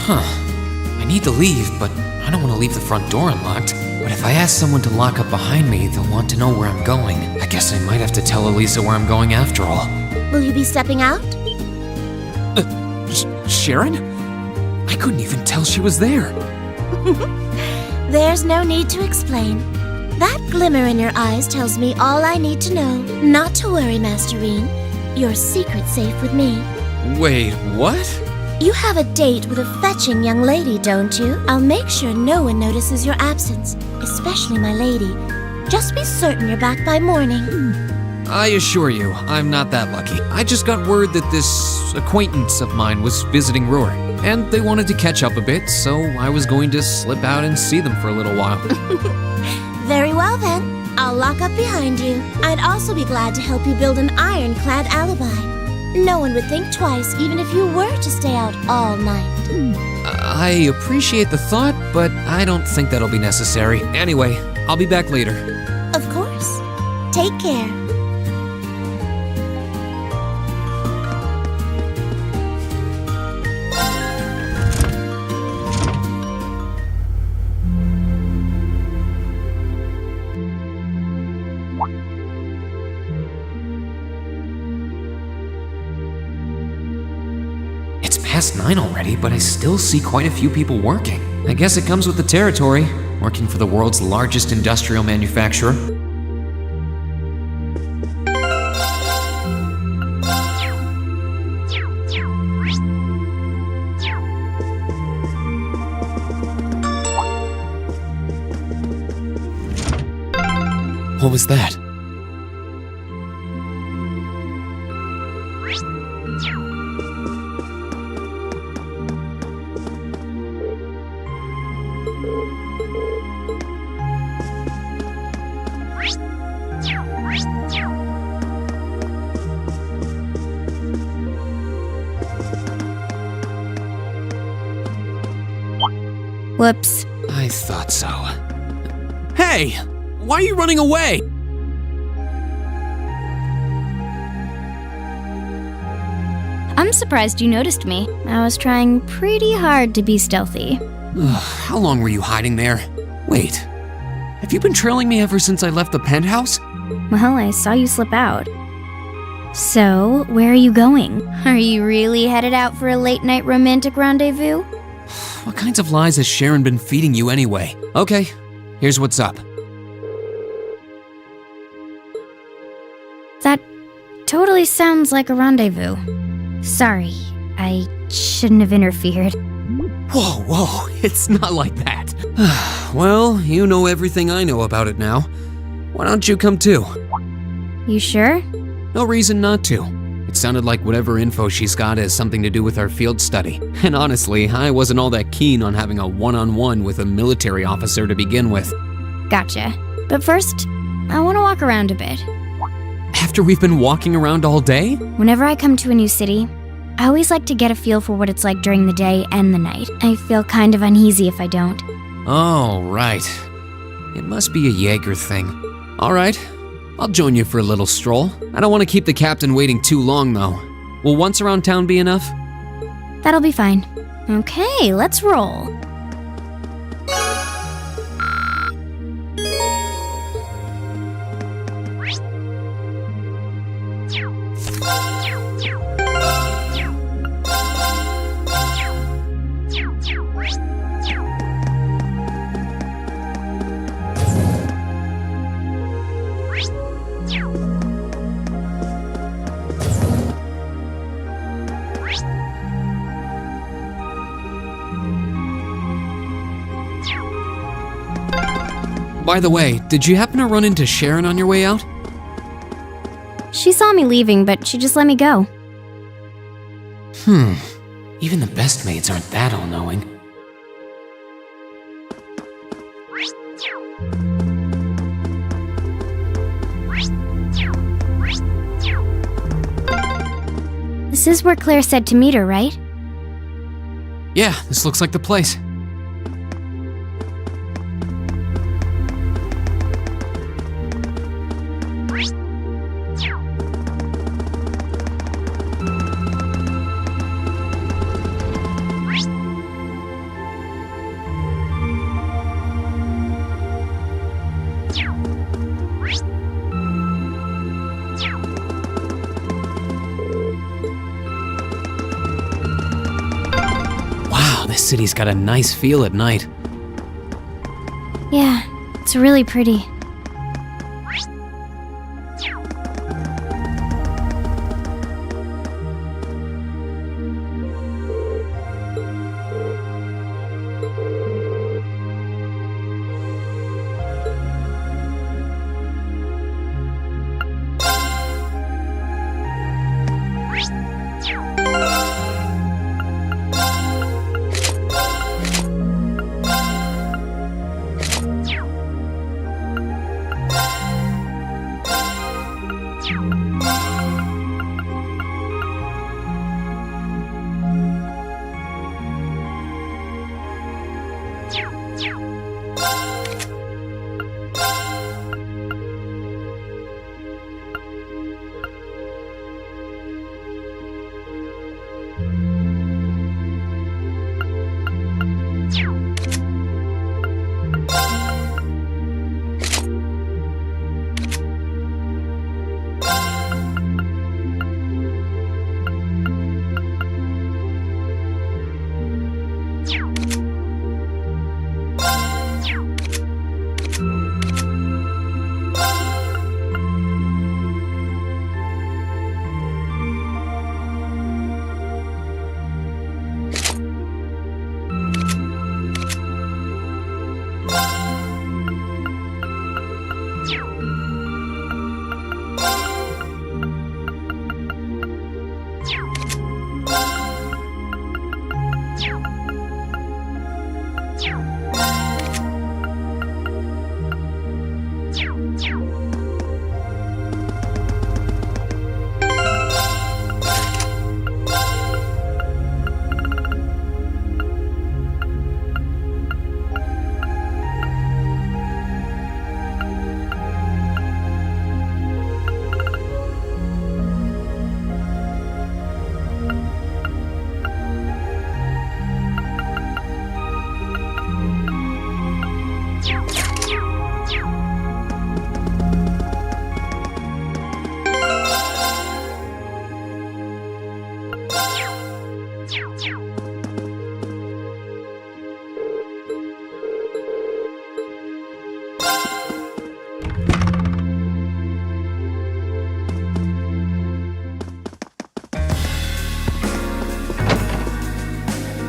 Huh. I need to leave, but I don't want to leave the front door unlocked. But if I ask someone to lock up behind me, they'll want to know where I'm going. I guess I might have to tell Elisa where I'm going after all. Will you be stepping out? Sharon? I couldn't even tell she was there. There's no need to explain. That glimmer in your eyes tells me all I need to know. Not to worry, Masterine. Your secret's safe with me. Wait, what? You have a date with a fetching young lady, don't you? I'll make sure no one notices your absence, especially my lady. Just be certain you're back by morning. I assure you, I'm not that lucky. I just got word that this acquaintance of mine was visiting Roar, and they wanted to catch up a bit, so I was going to slip out and see them for a little while. Very well then. I'll lock up behind you. I'd also be glad to help you build an ironclad alibi. No one would think twice, even if you were to stay out all night. I appreciate the thought, but I don't think that'll be necessary. Anyway, I'll be back later. Of course. Take care. It's past 9 already, but I still see quite a few people working. I guess it comes with the territory, working for the world's largest industrial manufacturer. What was that? Whoops. I thought so. Hey! Why are you running away? I'm surprised you noticed me. I was trying pretty hard to be stealthy. How long were you hiding there? Wait, have you been trailing me ever since I left the penthouse? Well, I saw you slip out. So, where are you going? Are you really headed out for a late-night romantic rendezvous? What kinds of lies has Sharon been feeding you anyway? Okay, here's what's up. That totally sounds like a rendezvous. Sorry, I shouldn't have interfered. Whoa, it's not like that. Well, you know everything I know about it now. Why don't you come too? You sure? No reason not to. It sounded like whatever info she's got has something to do with our field study. And honestly, I wasn't all that keen on having a one-on-one with a military officer to begin with. Gotcha. But first, I want to walk around a bit. After we've been walking around all day? Whenever I come to a new city, I always like to get a feel for what it's like during the day and the night. I feel kind of uneasy if I don't. Oh, right. It must be a Jaeger thing. All right, I'll join you for a little stroll. I don't want to keep the captain waiting too long, though. Will once around town be enough? That'll be fine. Okay, let's roll. By the way, did you happen to run into Sharon on your way out? She saw me leaving, but she just let me go. Even the best maids aren't that all-knowing. This is where Claire said to meet her, right? Yeah, this looks like the place. This city's got a nice feel at night. Yeah, it's really pretty.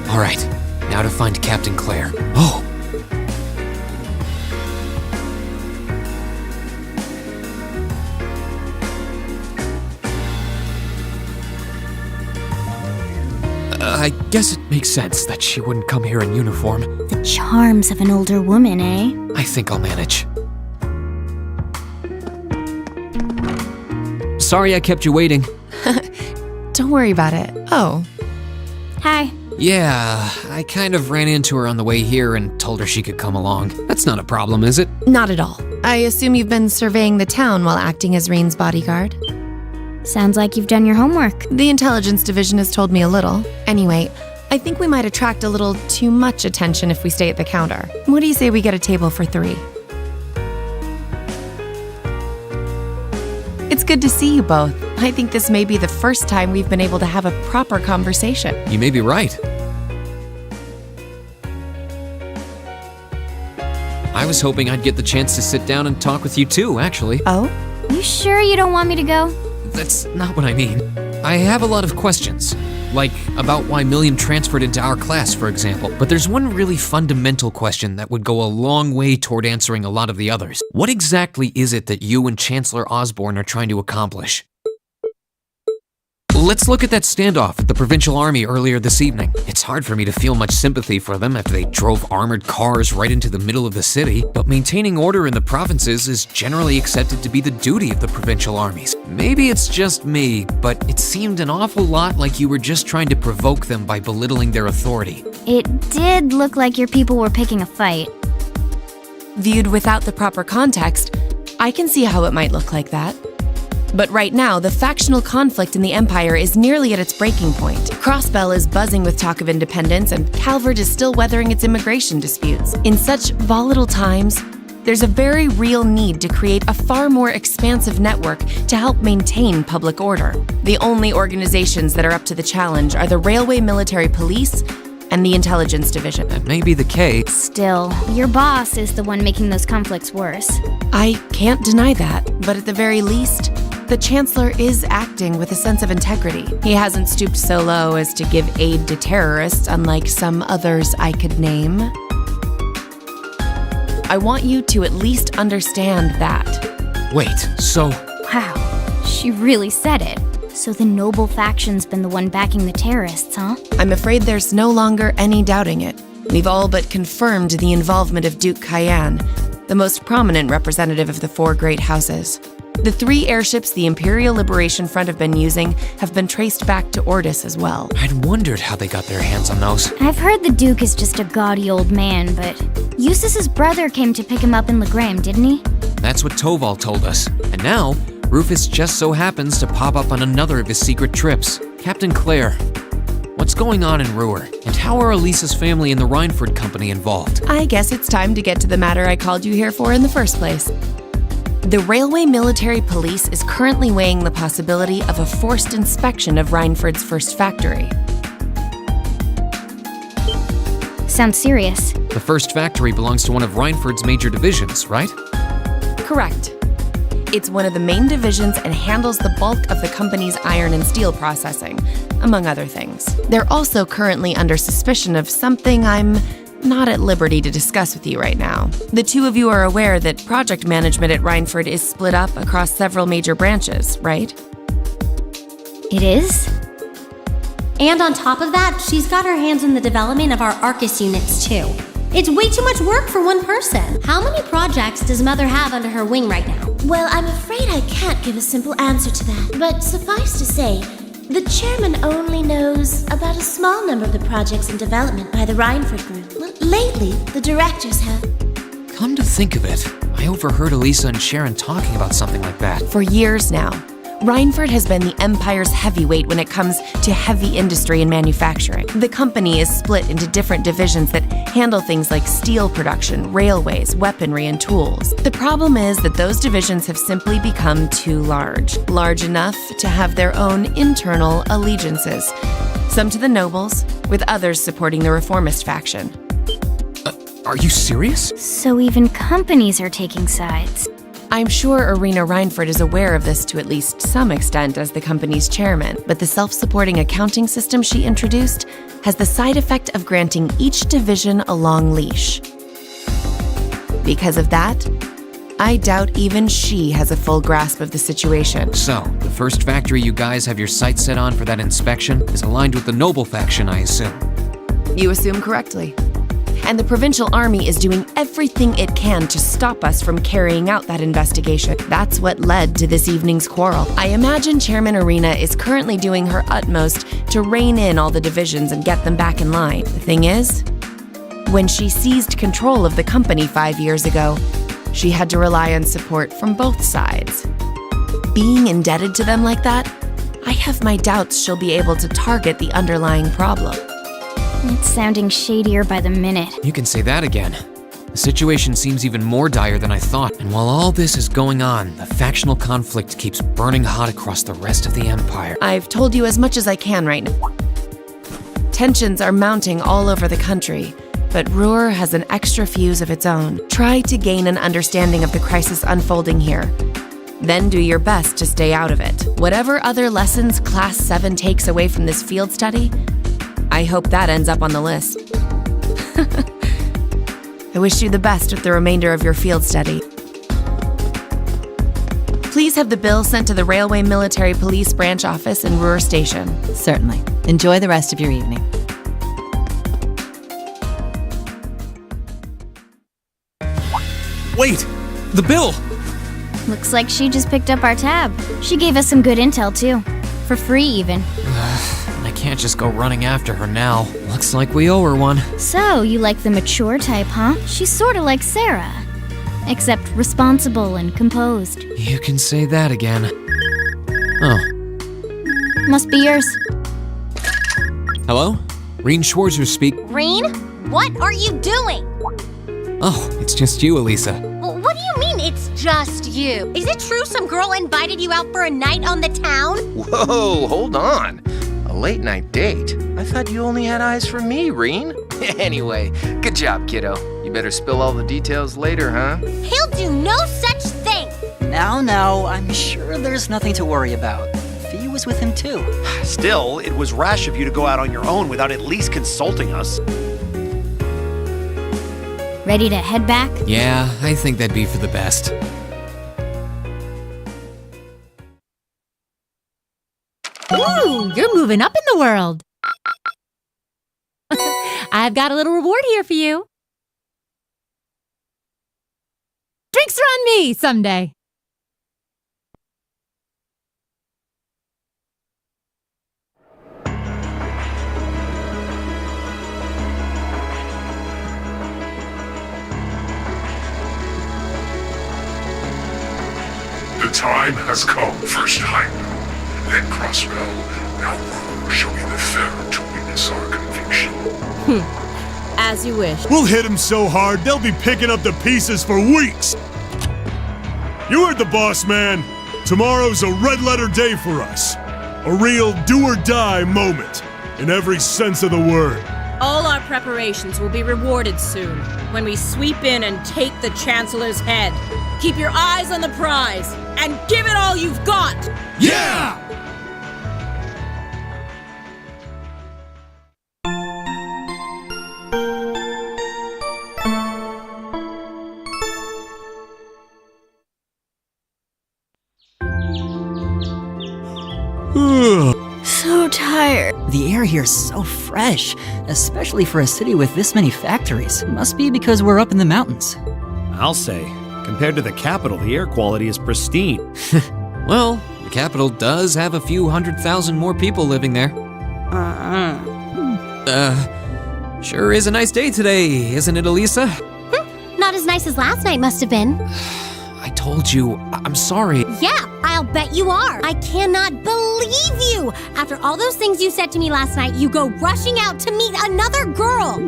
All right, now to find Captain Claire. Oh! I guess it makes sense that she wouldn't come here in uniform. The charms of an older woman, eh? I think I'll manage. Sorry I kept you waiting. Don't worry about it. Oh, Hi. Yeah, I kind of ran into her on the way here and told her she could come along. That's not a problem, is it? not at all. I assume you've been surveying the town while acting as Rain's bodyguard. Sounds like you've done your homework. The intelligence division has told me a little. Anyway, I think we might attract a little too much attention if we stay at the counter. What do you say we get a table for 3? It's good to see you both. I think this may be the first time we've been able to have a proper conversation. You may be right. I was hoping I'd get the chance to sit down and talk with you too, actually. Oh? You sure you don't want me to go? That's not what I mean. I have a lot of questions. Like, about why Milliam transferred into our class, for example. But there's one really fundamental question that would go a long way toward answering a lot of the others. What exactly is it that you and Chancellor Osborne are trying to accomplish? Let's look at that standoff at the Provincial Army earlier this evening. It's hard for me to feel much sympathy for them after they drove armored cars right into the middle of the city, but maintaining order in the provinces is generally accepted to be the duty of the provincial armies. Maybe it's just me, but it seemed an awful lot like you were just trying to provoke them by belittling their authority. It did look like your people were picking a fight. Viewed without the proper context, I can see how it might look like that. But right now, the factional conflict in the Empire is nearly at its breaking point. Crossbell is buzzing with talk of independence, and Calvert is still weathering its immigration disputes. In such volatile times, there's a very real need to create a far more expansive network to help maintain public order. The only organizations that are up to the challenge are the Railway Military Police and the Intelligence Division. That may be the case. Still, your boss is the one making those conflicts worse. I can't deny that, but at the very least, the Chancellor is acting with a sense of integrity. He hasn't stooped so low as to give aid to terrorists, unlike some others I could name. I want you to at least understand that. Wait, so... Wow, she really said it. So the noble faction's been the one backing the terrorists, huh? I'm afraid there's no longer any doubting it. We've all but confirmed the involvement of Duke Cayenne, the most prominent representative of the four great houses. The 3 airships the Imperial Liberation Front have been using have been traced back to Ordis as well. I'd wondered how they got their hands on those. I've heard the Duke is just a gaudy old man, but Eustace's brother came to pick him up in Legram, didn't he? That's what Toval told us. And now, Rufus just so happens to pop up on another of his secret trips. Captain Claire, what's going on in Ruhr? And how are Elisa's family and the Rhineford Company involved? I guess it's time to get to the matter I called you here for in the first place. The Railway Military Police is currently weighing the possibility of a forced inspection of Rhineford's first factory. Sounds serious. The first factory belongs to one of Rhineford's major divisions, right? Correct. It's one of the main divisions and handles the bulk of the company's iron and steel processing, among other things. They're also currently under suspicion of something I'm not at liberty to discuss with you right now. The two of you are aware that project management at Rhineford is split up across several major branches, right? It is? And on top of that, she's got her hands in the development of our Arcus units too. It's way too much work for one person. How many projects does Mother have under her wing right now? Well, I'm afraid I can't give a simple answer to that. But suffice to say, the chairman only knows about a small number of the projects in development by the Rhineford Group. Lately, the directors have. Come to think of it, I overheard Elisa and Sharon talking about something like that. For years now, Rhineford has been the Empire's heavyweight when it comes to heavy industry and manufacturing. The company is split into different divisions that handle things like steel production, railways, weaponry, and tools. The problem is that those divisions have simply become too large enough to have their own internal allegiances. Some to the nobles, with others supporting the reformist faction. Are you serious? So even companies are taking sides. I'm sure Irina Rhineford is aware of this to at least some extent as the company's chairman, but the self-supporting accounting system she introduced has the side effect of granting each division a long leash. Because of that, I doubt even she has a full grasp of the situation. So, the first factory you guys have your sights set on for that inspection is aligned with the noble faction, I assume. You assume correctly. And the Provincial Army is doing everything it can to stop us from carrying out that investigation. That's what led to this evening's quarrel. I imagine Chairman Irina is currently doing her utmost to rein in all the divisions and get them back in line. The thing is, when she seized control of the company 5 years ago, she had to rely on support from both sides. Being indebted to them like that, I have my doubts she'll be able to target the underlying problem. It's sounding shadier by the minute. You can say that again. The situation seems even more dire than I thought, and while all this is going on, the factional conflict keeps burning hot across the rest of the Empire. I've told you as much as I can right now. Tensions are mounting all over the country, but Ruhr has an extra fuse of its own. Try to gain an understanding of the crisis unfolding here. Then do your best to stay out of it. Whatever other lessons Class 7 takes away from this field study, I hope that ends up on the list. I wish you the best with the remainder of your field study. please have the bill sent to the Railway Military Police Branch Office in Ruhr Station? Certainly. Enjoy the rest of your evening. Wait! The bill! Looks like she just picked up our tab. She gave us some good intel, too. For free, even. I can't just go running after her now. Looks like we owe her one. So, you like the mature type, huh? She's sorta like Sarah. Except responsible and composed. You can say that again. Oh. Must be yours. Hello? Reen Schwarzer speak. Reen, what are you doing? Oh, it's just you, Elisa. What do you mean it's just you? Is it true some girl invited you out for a night on the town? Whoa, hold on. A late night date? I thought you only had eyes for me, Reen. Anyway, good job, kiddo. You better spill all the details later, huh? He'll do no such thing! Now, I'm sure there's nothing to worry about. Fee was with him too. Still, it was rash of you to go out on your own without at least consulting us. Ready to head back? Yeah, I think that'd be for the best. Ooh, you're moving up in the world. I've got a little reward here for you. Drinks are on me someday. The time has come, first Heimdall, then Crossbell, now Rue shall be the third to witness our conviction. As you wish. We'll hit them so hard, they'll be picking up the pieces for weeks! You heard the boss, man. Tomorrow's a red-letter day for us. A real do-or-die moment, in every sense of the word. All our preparations will be rewarded soon, when we sweep in and take the Chancellor's head. Keep your eyes on the prize, and give it all you've got! Yeah! So tired. The air here's so fresh, especially for a city with this many factories. Must be because we're up in the mountains. I'll say, compared to the capital, the air quality is pristine. Well, the capital does have a few 100,000 more people living there. Sure is a nice day today, isn't it, Elisa? Not as nice as last night must have been. I told you, I'm sorry. Yeah, I'll bet you are. I cannot believe you. After all those things you said to me last night, you go rushing out to meet another girl.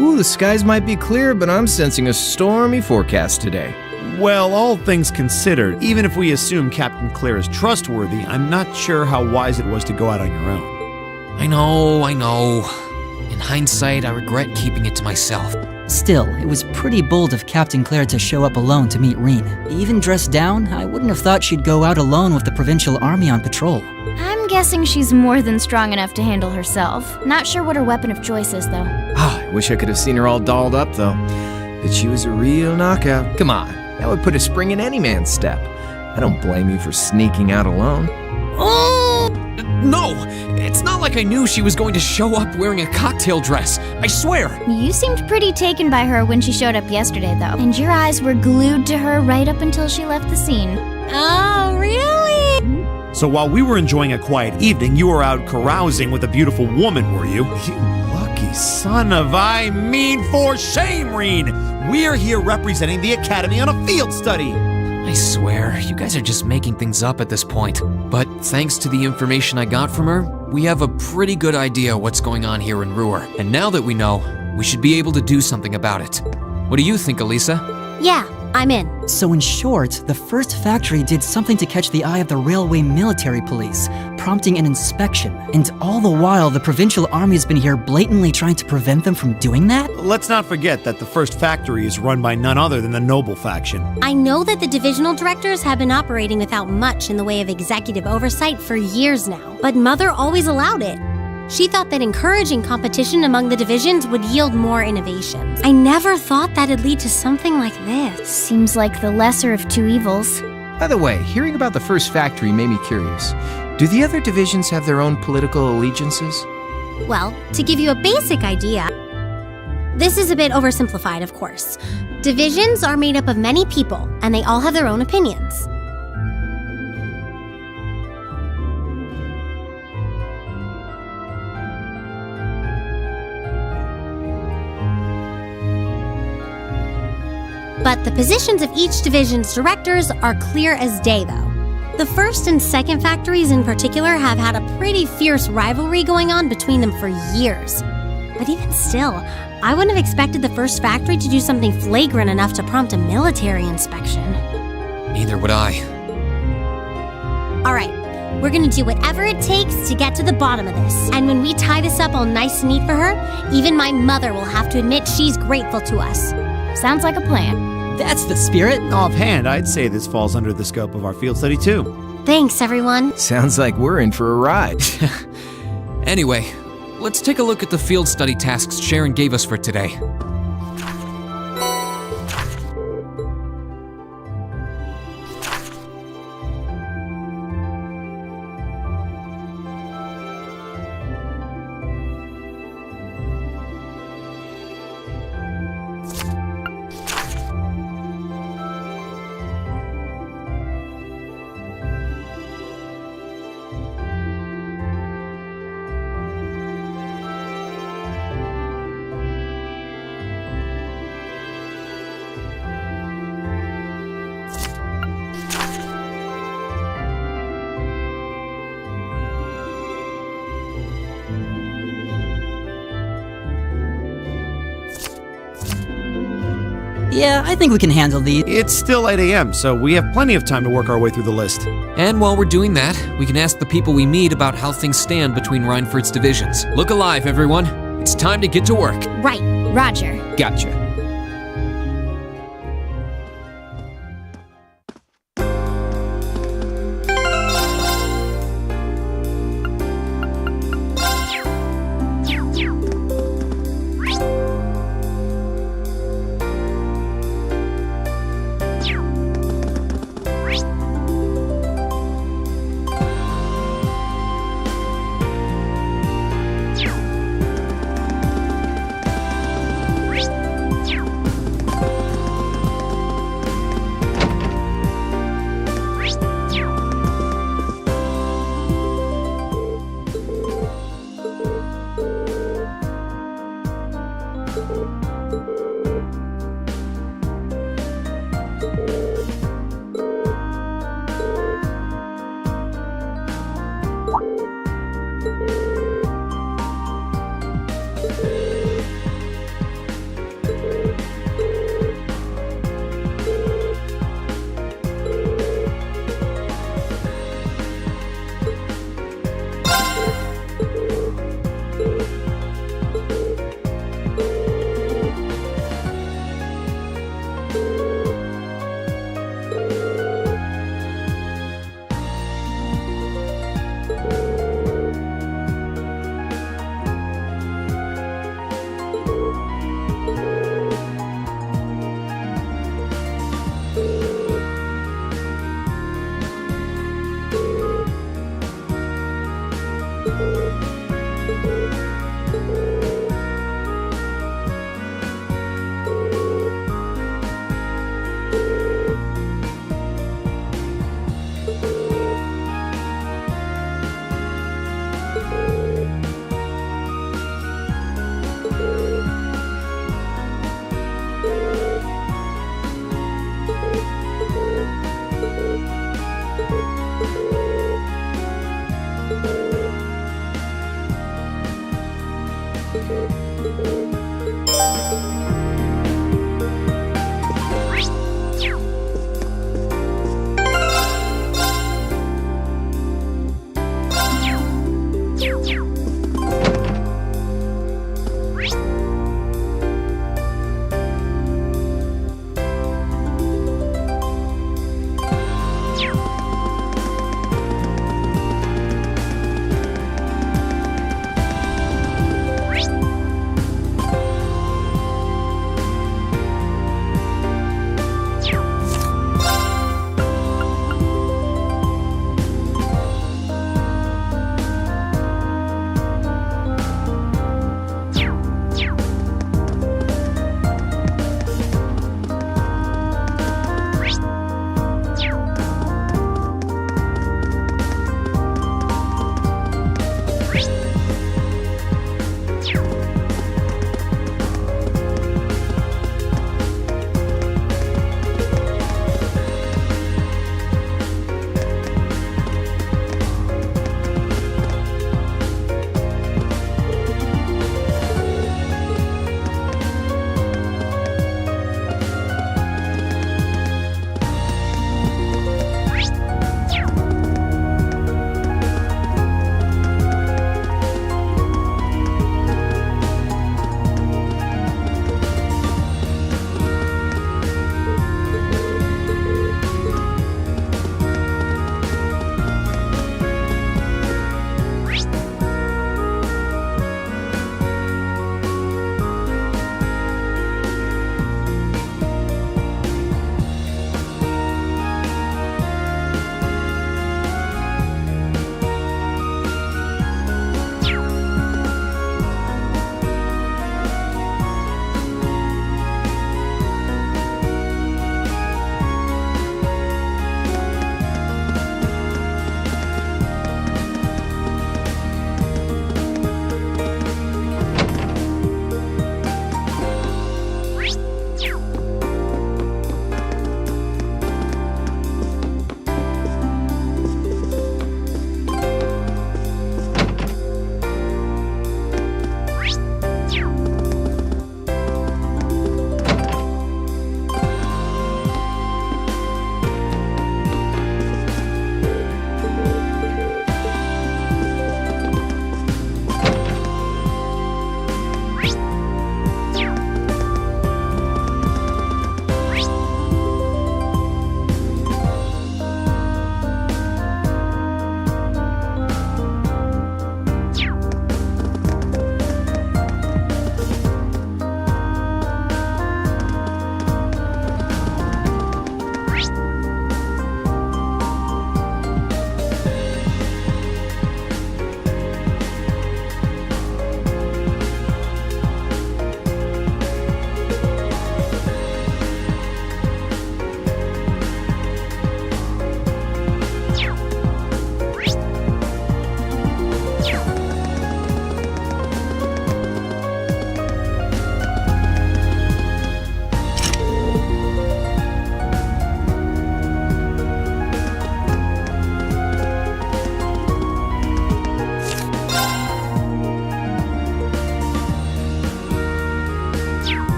Ooh, the skies might be clear, but I'm sensing a stormy forecast today. Well, all things considered, even if we assume Captain Claire is trustworthy, I'm not sure how wise it was to go out on your own. I know. In hindsight, I regret keeping it to myself. Still, it was pretty bold of Captain Claire to show up alone to meet Reen. Even dressed down, I wouldn't have thought she'd go out alone with the Provincial Army on patrol. I'm guessing she's more than strong enough to handle herself. Not sure what her weapon of choice is, though. I wish I could have seen her all dolled up, though. But she was a real knockout. Come on, that would put a spring in any man's step. I don't blame you for sneaking out alone. Oh! No! It's not like I knew she was going to show up wearing a cocktail dress. I swear! You seemed pretty taken by her when she showed up yesterday, though. And your eyes were glued to her right up until she left the scene. Oh, really? So while we were enjoying a quiet evening, you were out carousing with a beautiful woman, were you? You lucky son of for shame, Reen! We're here representing the Academy on a field study! I swear, you guys are just making things up at this point. But thanks to the information I got from her, we have a pretty good idea what's going on here in Ruhr. And now that we know, we should be able to do something about it. What do you think, Elisa? Yeah, I'm in. So in short, the first factory did something to catch the eye of the Railway Military Police, prompting an inspection. And all the while, the Provincial Army has been here blatantly trying to prevent them from doing that? Let's not forget that the first factory is run by none other than the Noble faction. I know that the divisional directors have been operating without much in the way of executive oversight for years now, but Mother always allowed it. She thought that encouraging competition among the divisions would yield more innovations. I never thought that'd lead to something like this. Seems like the lesser of two evils. By the way, hearing about the first factory made me curious. Do the other divisions have their own political allegiances? Well, to give you a basic idea, this is a bit oversimplified, of course. Divisions are made up of many people, and they all have their own opinions. But the positions of each division's directors are clear as day, though. The first and second factories in particular have had a pretty fierce rivalry going on between them for years. But even still, I wouldn't have expected the first factory to do something flagrant enough to prompt a military inspection. Neither would I. All right, we're gonna do whatever it takes to get to the bottom of this. And when we tie this up all nice and neat for her, even my mother will have to admit she's grateful to us. Sounds like a plan. That's the spirit. Offhand, I'd say this falls under the scope of our field study too. Thanks, everyone. Sounds like we're in for a ride. Anyway, let's take a look at the field study tasks Sharon gave us for today. Yeah, I think we can handle these. It's still 8 a.m., so we have plenty of time to work our way through the list. And while we're doing that, we can ask the people we meet about how things stand between Reinford's divisions. Look alive, everyone. It's time to get to work. Right, Roger. Gotcha.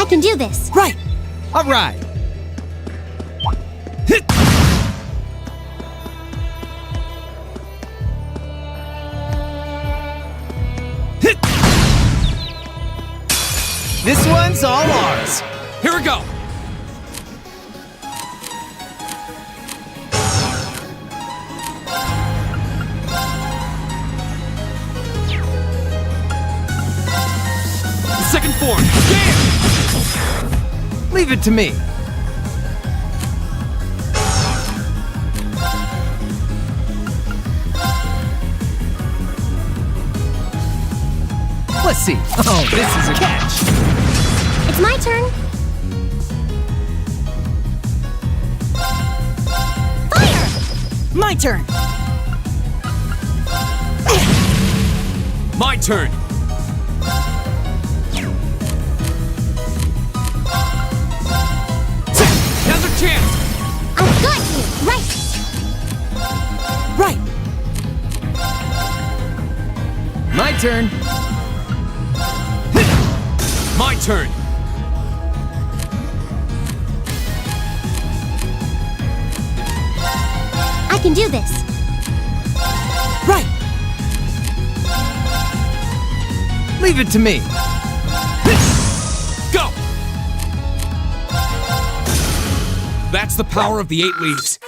I can do this. Right. All right. This one's all ours. Here we go. form! Damn! Leave it to me. Let's see. Oh, this is a catch. It's my turn. Fire! My turn! My turn! Now's our chance! I've got you! Right! Right! My turn. My turn! I can do this. Right! Leave it to me. Go! That's the power of the 8 leaves.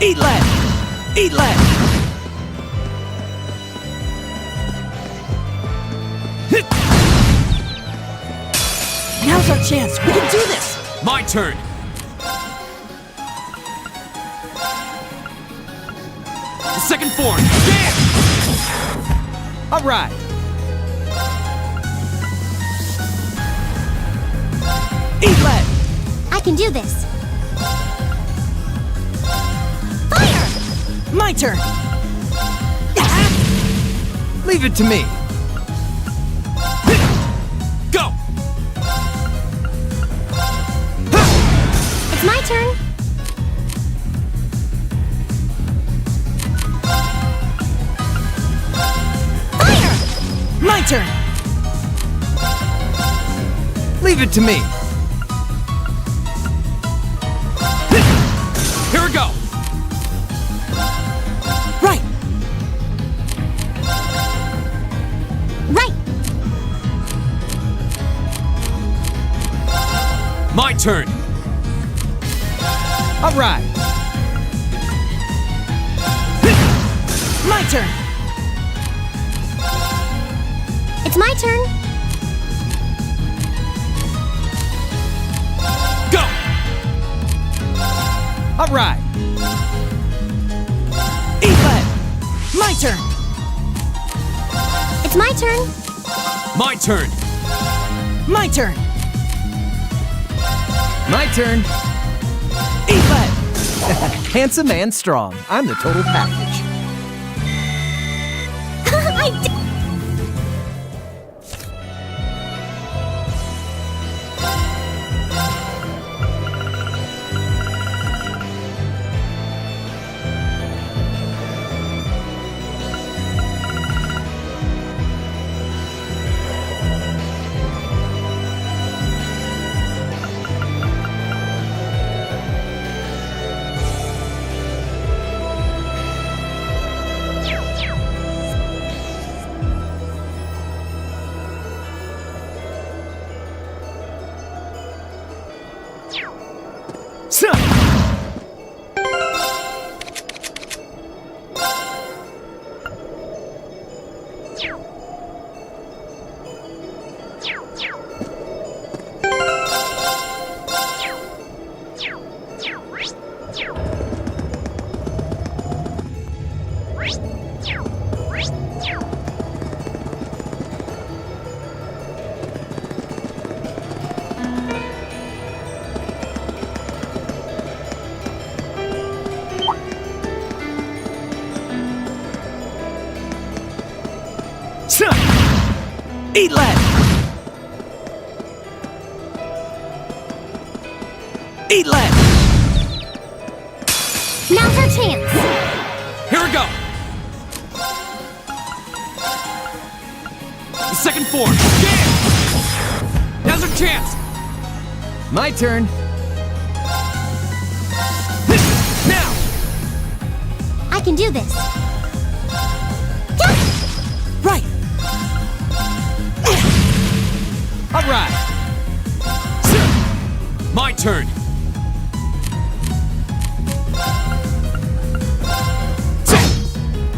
Eat lead! Eat lead! Now's our chance! We can do this! My turn! The second form! Damn! All right. Eat lead! I can do this. My turn! Leave it to me. Go! It's my turn. Fire! My turn! Leave it to me. Here we go! Right! Right! My turn! All right. My turn! It's my turn. Go! All right. Eat lead! My turn! It's my turn. My turn! My turn! My turn. Eat lead! Handsome and strong. I'm the total package. I did. Eat lead! Eat lead! Now's our chance! Here we go! The second form! Jam! Now's our chance! My turn. Now! I can do this. Right! All right! My turn!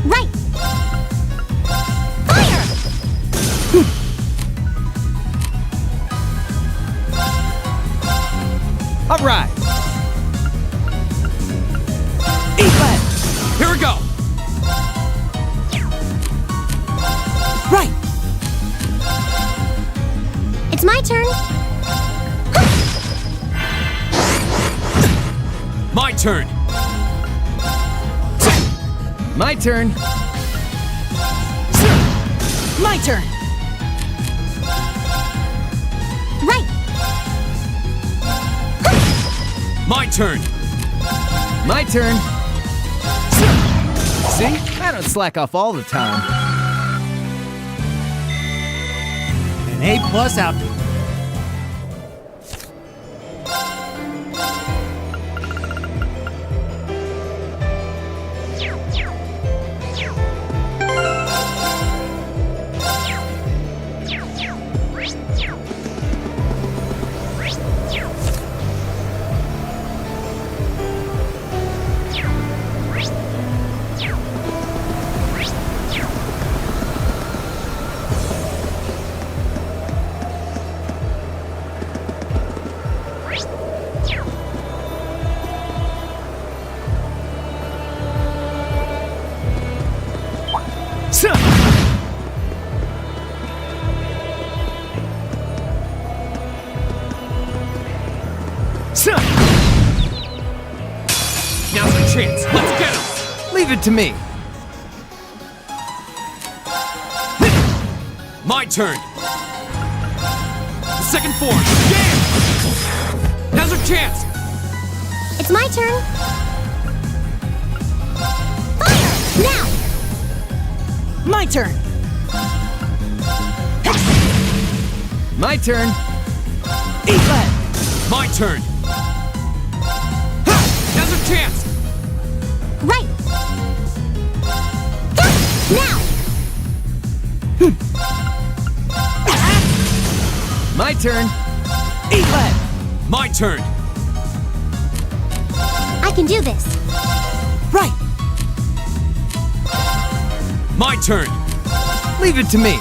Right! Fire! All right. Eat lead! Here we go! Right! It's my turn. My turn! My turn. My turn! Right! My turn! My turn. See? I don't slack off all the time. An A+ out. Now's our chance! Let's get him! Leave it to me. My turn! The second form! Jam! Now's our chance! It's my turn. Fire! Now! My turn! My turn. Eat lead! My turn! Now's our chance! Right! Now! My turn. Eat lead! My turn! I can do this. Right! My turn! Leave it to me.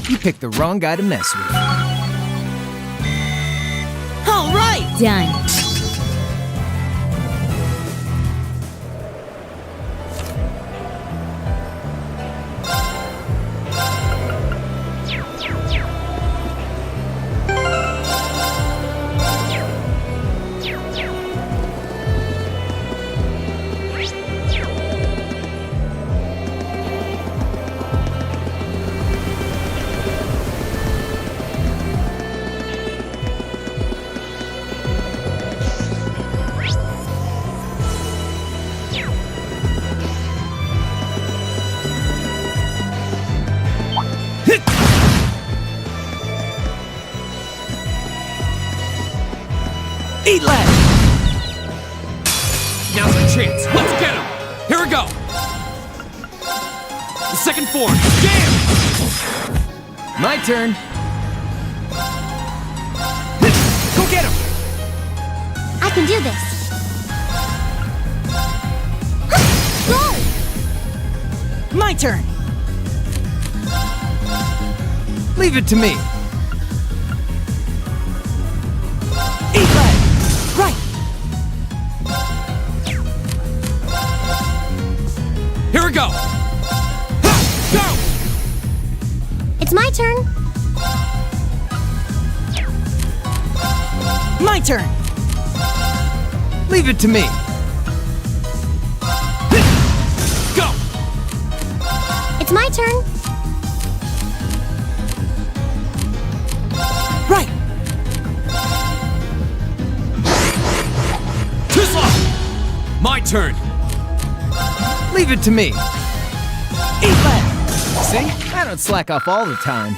You picked the wrong guy to mess with. All right! Done. Eat lead! Now's our chance! Let's get him! Here we go! The second form! Jam! My turn. Go get him! I can do this. Go! My turn! Leave it to me. Eat lead! Right! Here we go! Go! It's my turn. My turn! Leave it to me. Go! It's my turn. turn. Leave it to me. Eat lead! See? I don't slack off all the time.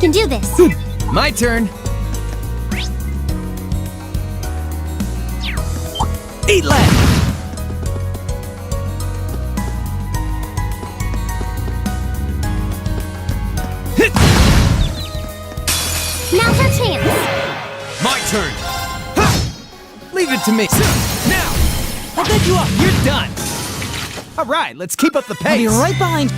Can do this. My turn. Eat lead. Now's our chance. My turn. Leave it to me. Now, I'll get you up. You're done. All right, let's keep up the pace. I'll be right behind.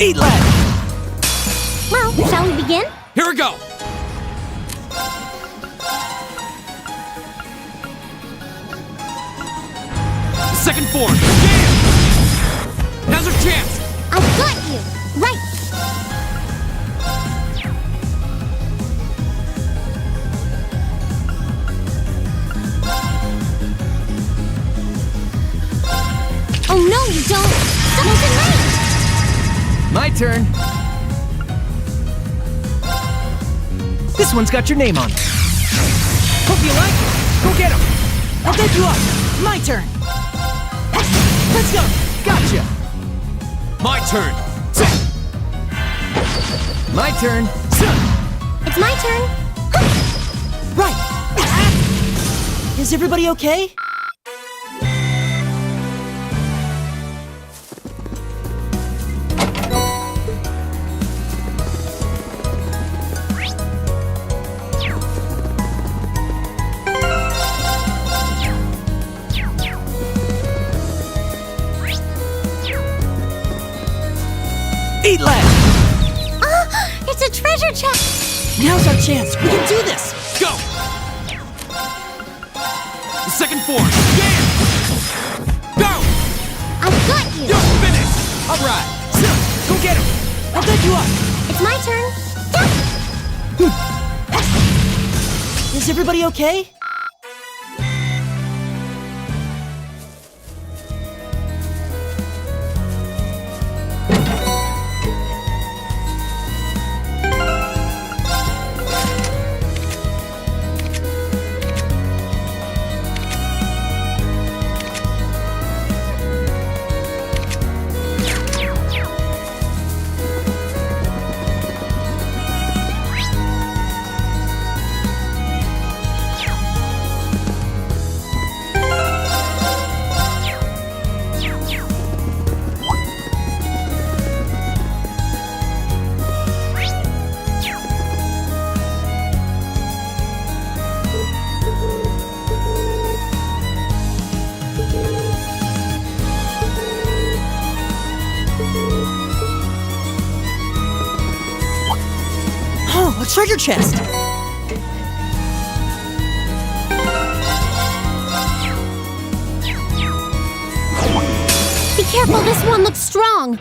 Eat lead! Well, shall we begin? Here we go! Second form! Damn! Now's our chance! I've got you! Right! Oh no, you don't! Someone's in range! My turn. This one's got your name on it. Hope you like it. Go get him. I'll get you up. My turn. Let's go. Gotcha. My turn. My turn. It's my turn. Right. Is everybody okay? Eat lead! It's a treasure chest! Now's our chance. We can do this. Go! The second form. Damn! Go! I've got you! You're finished! All right. Go get him. I'll get you up. It's my turn. Is everybody okay? Oh, a treasure chest! Be careful, this one looks strong.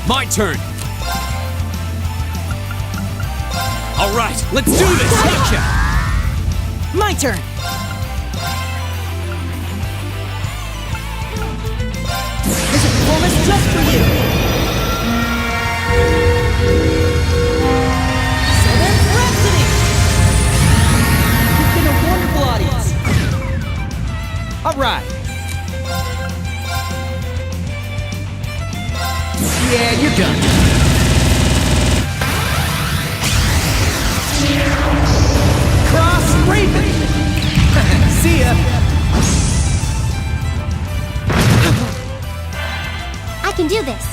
My turn. All right, let's do this. Gotcha. My turn. There's a performance just for you. So there's Rhapsody. You've been a wonderful audience. All right. Yeah, you're done. Cross Raven. See ya. I can do this.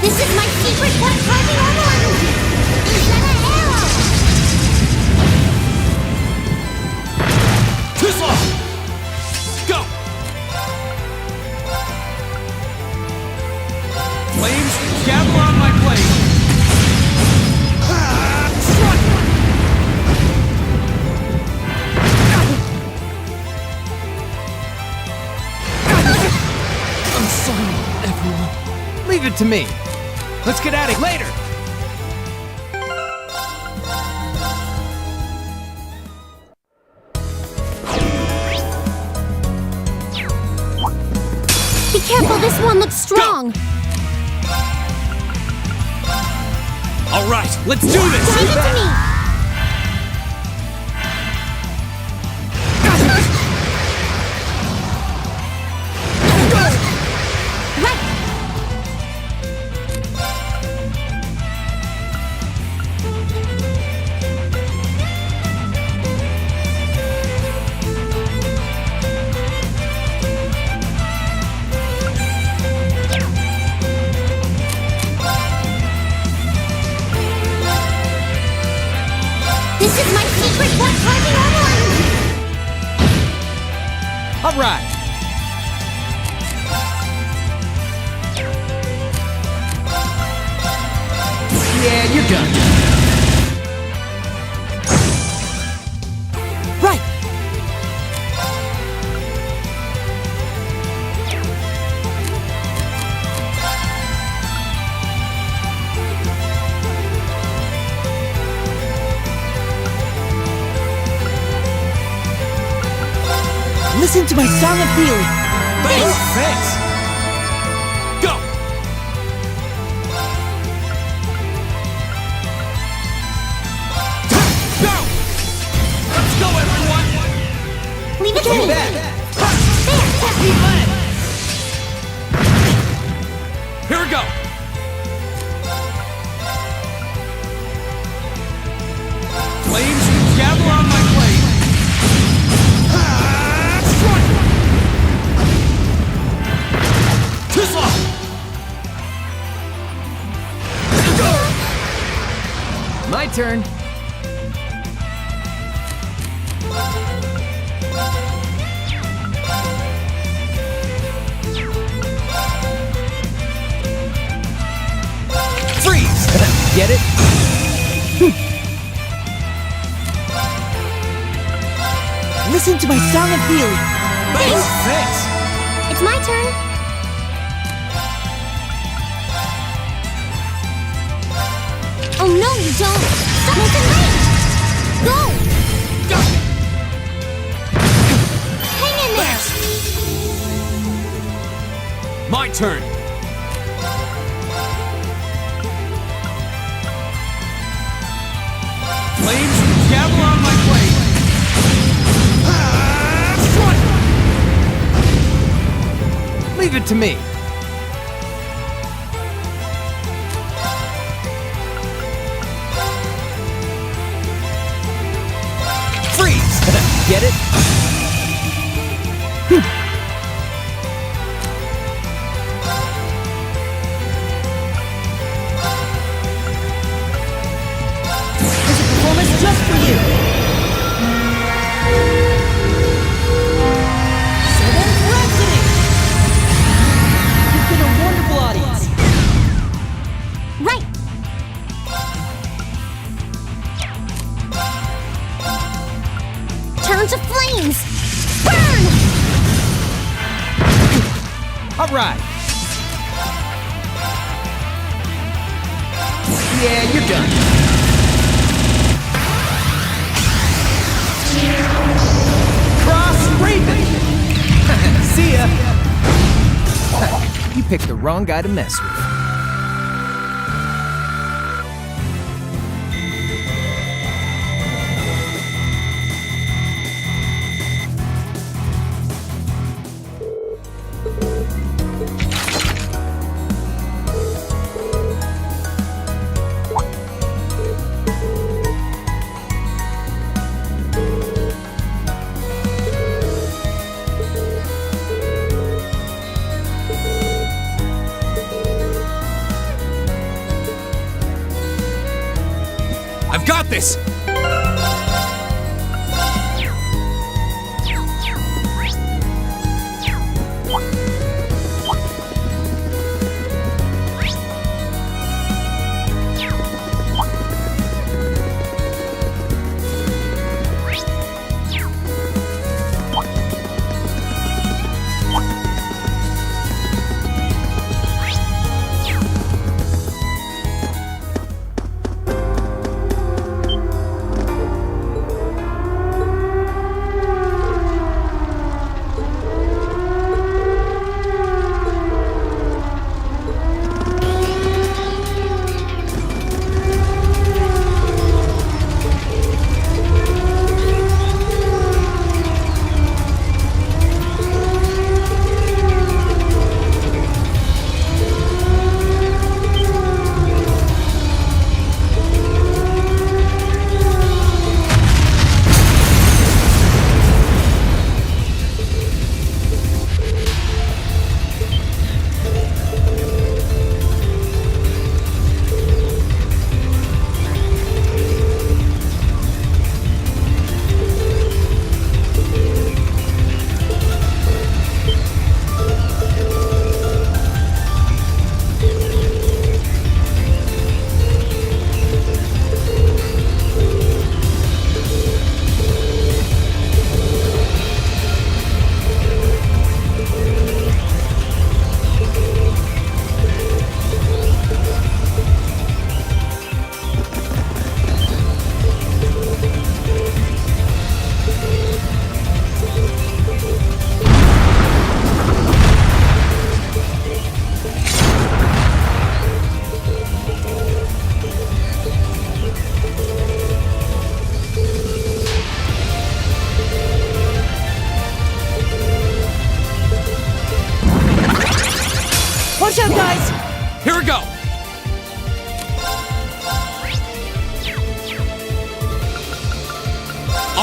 This is my secret one-party normal energy. Is that an arrow? Too slow. Go. Flames, gather on my blade. Strike. I'm sorry, everyone. Leave it to me. Let's get at it later. Be careful, this one looks strong. All right, let's do this. Bring it to me. Right. All right. Yeah, you're done. Right. Listen to my song of healing. Thanks. Go. Go. Let's go, everyone. Leave it to You me. bet. Here we go. Flames gather on my blade. Too slow. My turn. Freeze! Get it? Listen to my song of healing. Thanks. It's my turn. Oh no, you don't! Stop making late! Go! Go. Hang in there! My turn. Flames gather on my blade. Leave it to me. Freeze! Get it? There's a performance just for you. Seven Rhapsody! You've been a wonderful audience. Right! Turn to flames! Burn! All right. Yeah, you're done. Cross Raven! See ya! You picked the wrong guy to mess with. I've got this!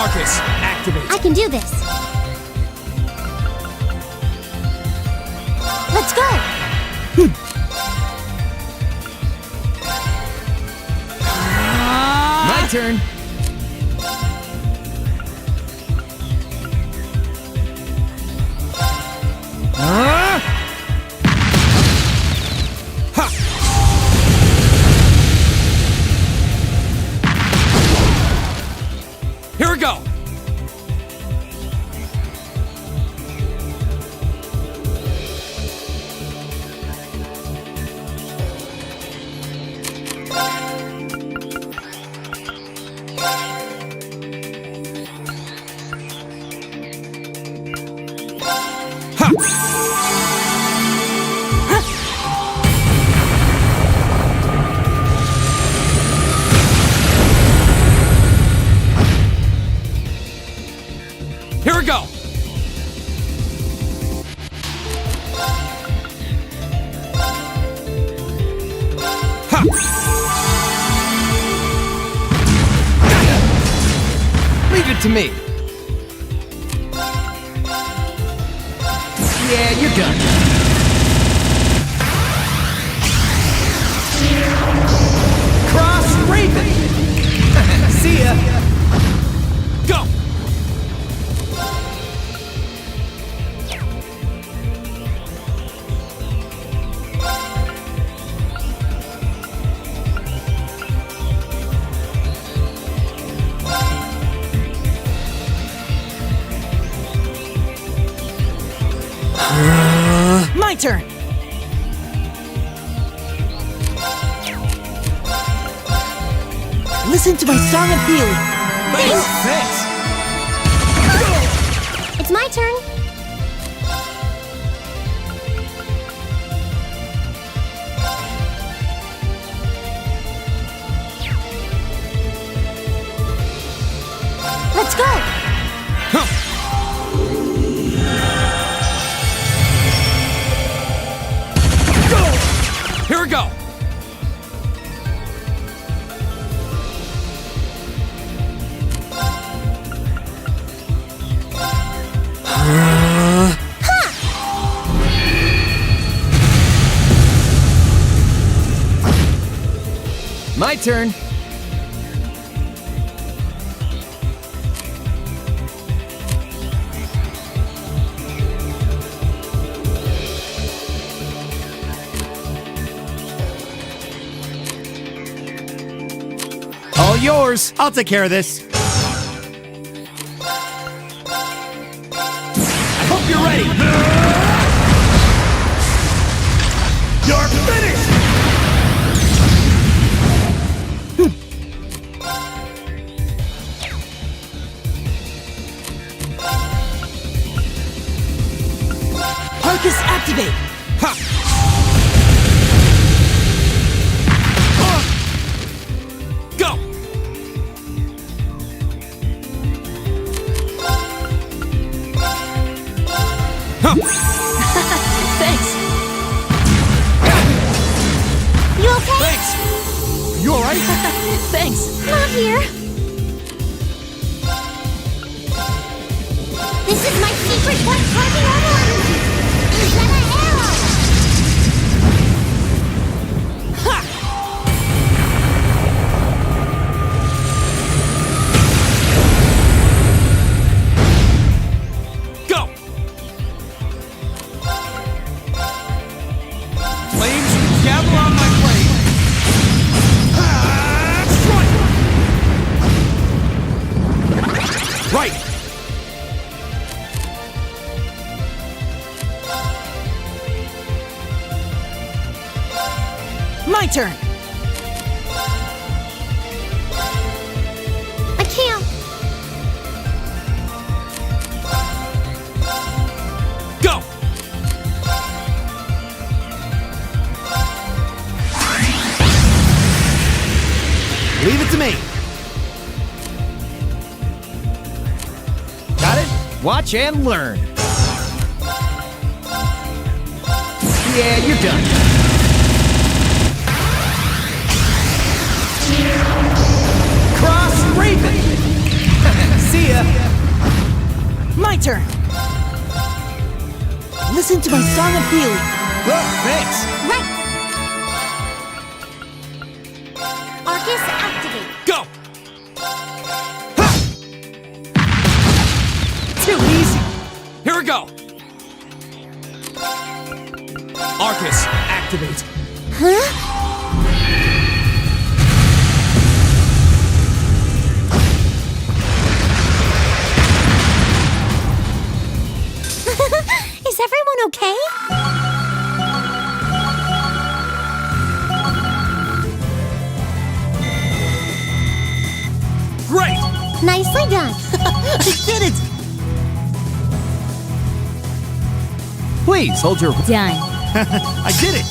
Arcus, activate. I can do this. Let's go! My turn. Here we go. Here we go. Leave it to me. Yeah, you're done. Cross Raven. See ya. Go. My turn! Listen to my song of healing! Thanks! It's my turn. Let's go! Here we go! My turn. All yours. I'll take care of this. I hope you're ready. You're finished! Arcus, activate! Go! Thanks! You okay? Thanks! You alright? Thanks! Not here. This is my secret one target armor. Is that an arrow? Ha! Go! Flames gather on my blade. Strike! Right! My turn! I can't. Go! Leave it to me. Got it? Watch and learn. Yeah, you're done. Cross Raven! See ya! turn. Listen to my song of healing. Whoa, thanks. Right. Arcus, activate. Go! Too easy. Here we go. Arcus, activate. Is everyone okay? Great! Nicely done. I did it! Please hold your. Done. I did it!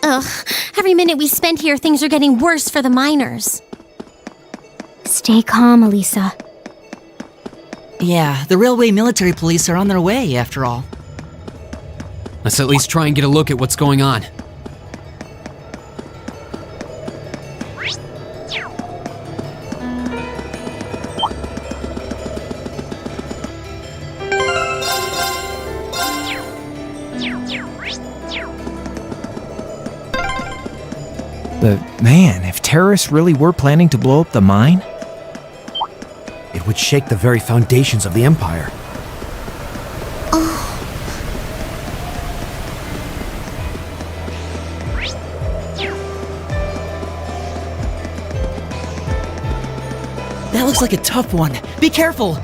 Ugh, every minute we spend here, things are getting worse for the miners. Stay calm, Elisa. Yeah, the railway military police are on their way, after all. Let's at least try and get a look at what's going on. But man, if terrorists really were planning to blow up the mine, It would shake the very foundations of the Empire. That looks like a tough one. Be careful!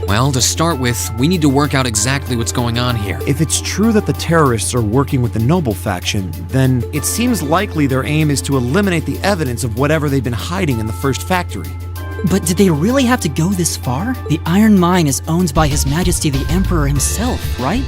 Well, to start with, we need to work out exactly what's going on here. If it's true that the terrorists are working with the Noble faction, then it seems likely their aim is to eliminate the evidence of whatever they've been hiding in the first factory. But did they really have to go this far? The Iron Mine is owned by His Majesty the Emperor himself, right?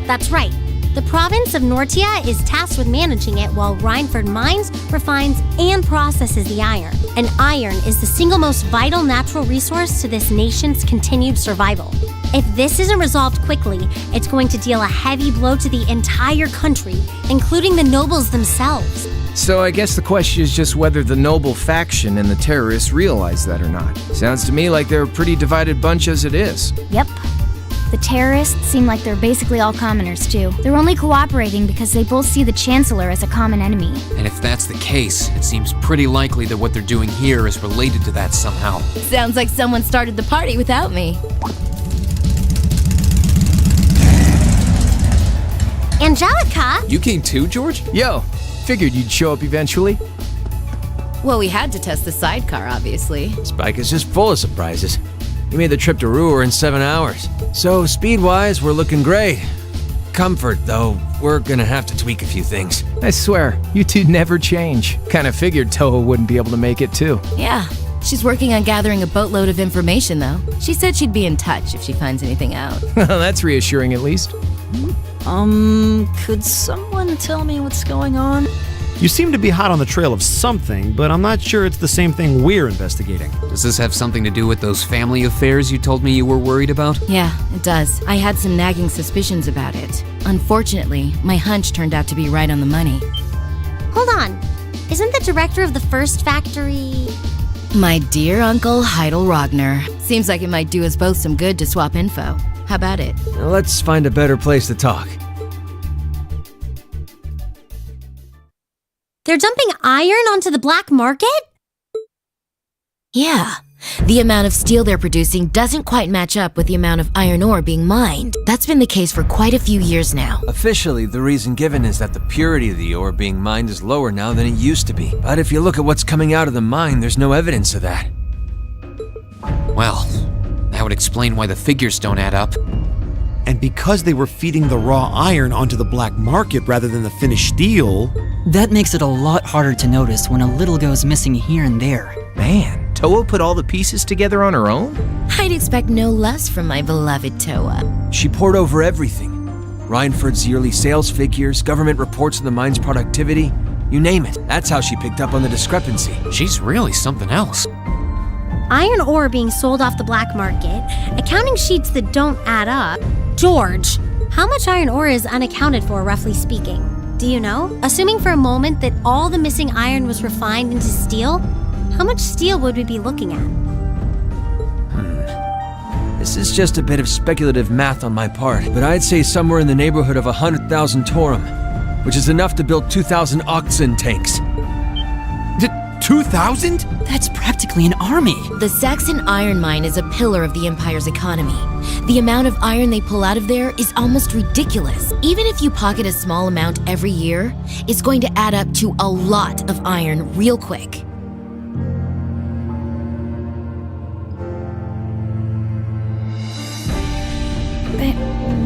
That's right. The province of Nortia is tasked with managing it while Rhineford mines, refines, and processes the iron. And iron is the single most vital natural resource to this nation's continued survival. If this isn't resolved quickly, it's going to deal a heavy blow to the entire country, including the nobles themselves. So I guess the question is just whether the Noble faction and the terrorists realize that or not. Sounds to me like they're a pretty divided bunch as it is. Yep. The terrorists seem like they're basically all commoners, too. They're only cooperating because they both see the Chancellor as a common enemy. And if that's the case, it seems pretty likely that what they're doing here is related to that somehow. Sounds like someone started the party without me. Angelica! You came too, George? Yo, figured you'd show up eventually. Well, we had to test the sidecar, obviously. Spike is just full of surprises. We made the trip to Ruhr in 7 hours. So, speed-wise, we're looking great. Comfort, though, we're gonna have to tweak a few things. I swear, you two never change. Kinda figured Toho wouldn't be able to make it too. Yeah, She's working on gathering a boatload of information, though. She said she'd be in touch if she finds anything out. That's reassuring, at least. Could someone tell me what's going on? You seem to be hot on the trail of something, but I'm not sure it's the same thing we're investigating. Does this have something to do with those family affairs you told me you were worried about? Yeah, it does. I had some nagging suspicions about it. Unfortunately, my hunch turned out to be right on the money. Hold on. Isn't the director of the first factory... My dear Uncle Heidel Rogner. Seems like it might do us both some good to swap info. How about it? Now let's find a better place to talk. They're dumping iron onto the black market? Yeah. The amount of steel they're producing doesn't quite match up with the amount of iron ore being mined. That's been the case for quite a few years now. Officially, the reason given is that the purity of the ore being mined is lower now than it used to be. But if you look at what's coming out of the mine, there's no evidence of that. Well, that would explain why the figures don't add up. And because they were feeding the raw iron onto the black market rather than the finished steel... That makes it a lot harder to notice when a little goes missing here and there. Man, Toa put all the pieces together on her own? I'd expect no less from my beloved Toa. She poured over everything. Rhineford's yearly sales figures, government reports of the mine's productivity, you name it. That's how she picked up on the discrepancy. She's really something else. Iron ore being sold off the black market, accounting sheets that don't add up. George, how much iron ore is unaccounted for, roughly speaking? Do you know? Assuming for a moment that all the missing iron was refined into steel, how much steel would we be looking at? This is just a bit of speculative math on my part, but I'd say somewhere in the neighborhood of 100,000 Torum, which is enough to build 2,000 oxen tanks. 2,000? That's practically an army. The Saxon iron mine is a pillar of the Empire's economy. The amount of iron they pull out of there is almost ridiculous. Even if you pocket a small amount every year, it's going to add up to a lot of iron real quick. But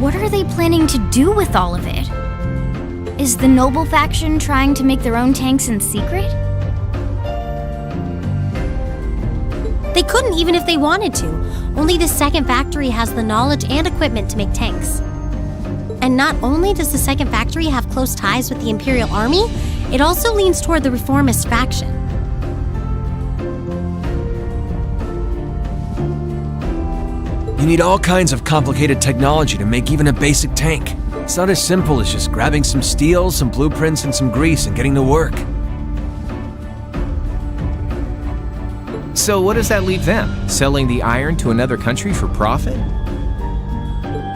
what are they planning to do with all of it? Is the noble faction trying to make their own tanks in secret? They couldn't even if they wanted to. Only the second factory has the knowledge and equipment to make tanks. And not only does the second factory have close ties with the Imperial Army, it also leans toward the reformist faction. You need all kinds of complicated technology to make even a basic tank. It's not as simple as just grabbing some steel, some blueprints, and some grease and getting to work. So what does that leave them? Selling the iron to another country for profit?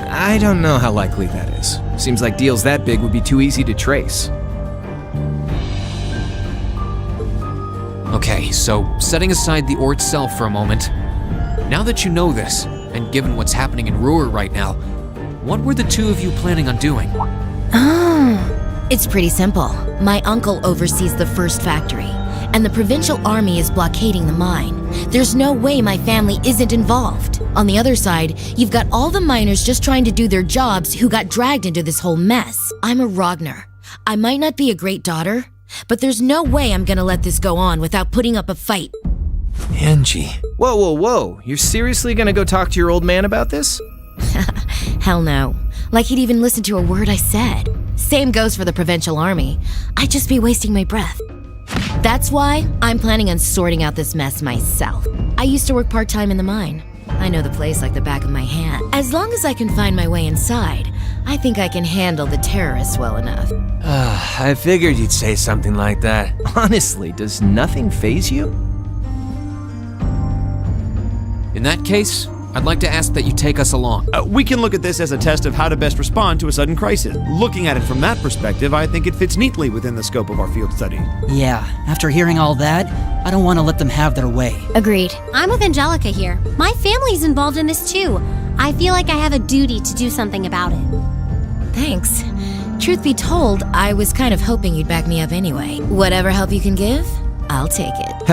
I don't know how likely that is. Seems like deals that big would be too easy to trace. Okay, so setting aside the ore itself for a moment, now that you know this, and given what's happening in Ruhr right now, what were the two of you planning on doing? It's pretty simple. My uncle oversees the first factory, and the provincial army is blockading the mine. There's no way my family isn't involved. On the other side, you've got all the miners just trying to do their jobs who got dragged into this whole mess. I'm a Rogner. I might not be a great daughter, but there's no way I'm gonna let this go on without putting up a fight. Angie. Whoa, whoa, whoa. You're seriously gonna go talk to your old man about this? Hell no. Like he'd even listen to a word I said. Same goes for the provincial army. I'd just be wasting my breath. That's why I'm planning on sorting out this mess myself. I used to work part-time in the mine. I know the place like the back of my hand. As long as I can find my way inside, I think I can handle the terrorists well enough. I figured you'd say something like that. Honestly, does nothing faze you? In that case, I'd like to ask that you take us along. We can look at this as a test of how to best respond to a sudden crisis. Looking at it from that perspective, I think it fits neatly within the scope of our field study. Yeah, after hearing all that, I don't want to let them have their way. Agreed. I'm with Angelica here. My family's involved in this too. I feel like I have a duty to do something about it. Thanks. Truth be told, I was kind of hoping you'd back me up anyway. Whatever help you can give, I'll take it.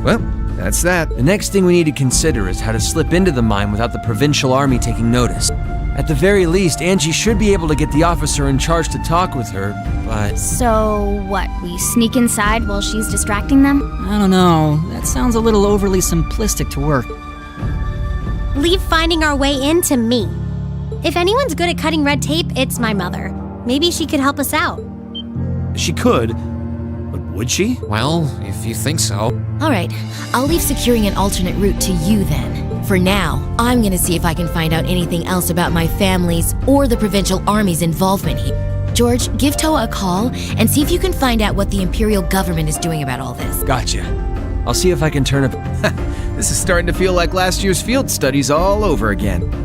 Well, That's that. The next thing we need to consider is how to slip into the mine without the provincial army taking notice. At the very least, Angie should be able to get the officer in charge to talk with her, but... So, what, we sneak inside while she's distracting them? I don't know. That sounds a little overly simplistic to work. Leave finding our way in to me. If anyone's good at cutting red tape, it's my mother. Maybe she could help us out. She could, but would she? Well, if you think so. All right, I'll leave securing an alternate route to you then. For now, I'm gonna see if I can find out anything else about my family's or the provincial army's involvement here. George, give Toa a call and see if you can find out what the Imperial government is doing about all this. Gotcha. I'll see if I can turn up... This is starting to feel like last year's field studies all over again.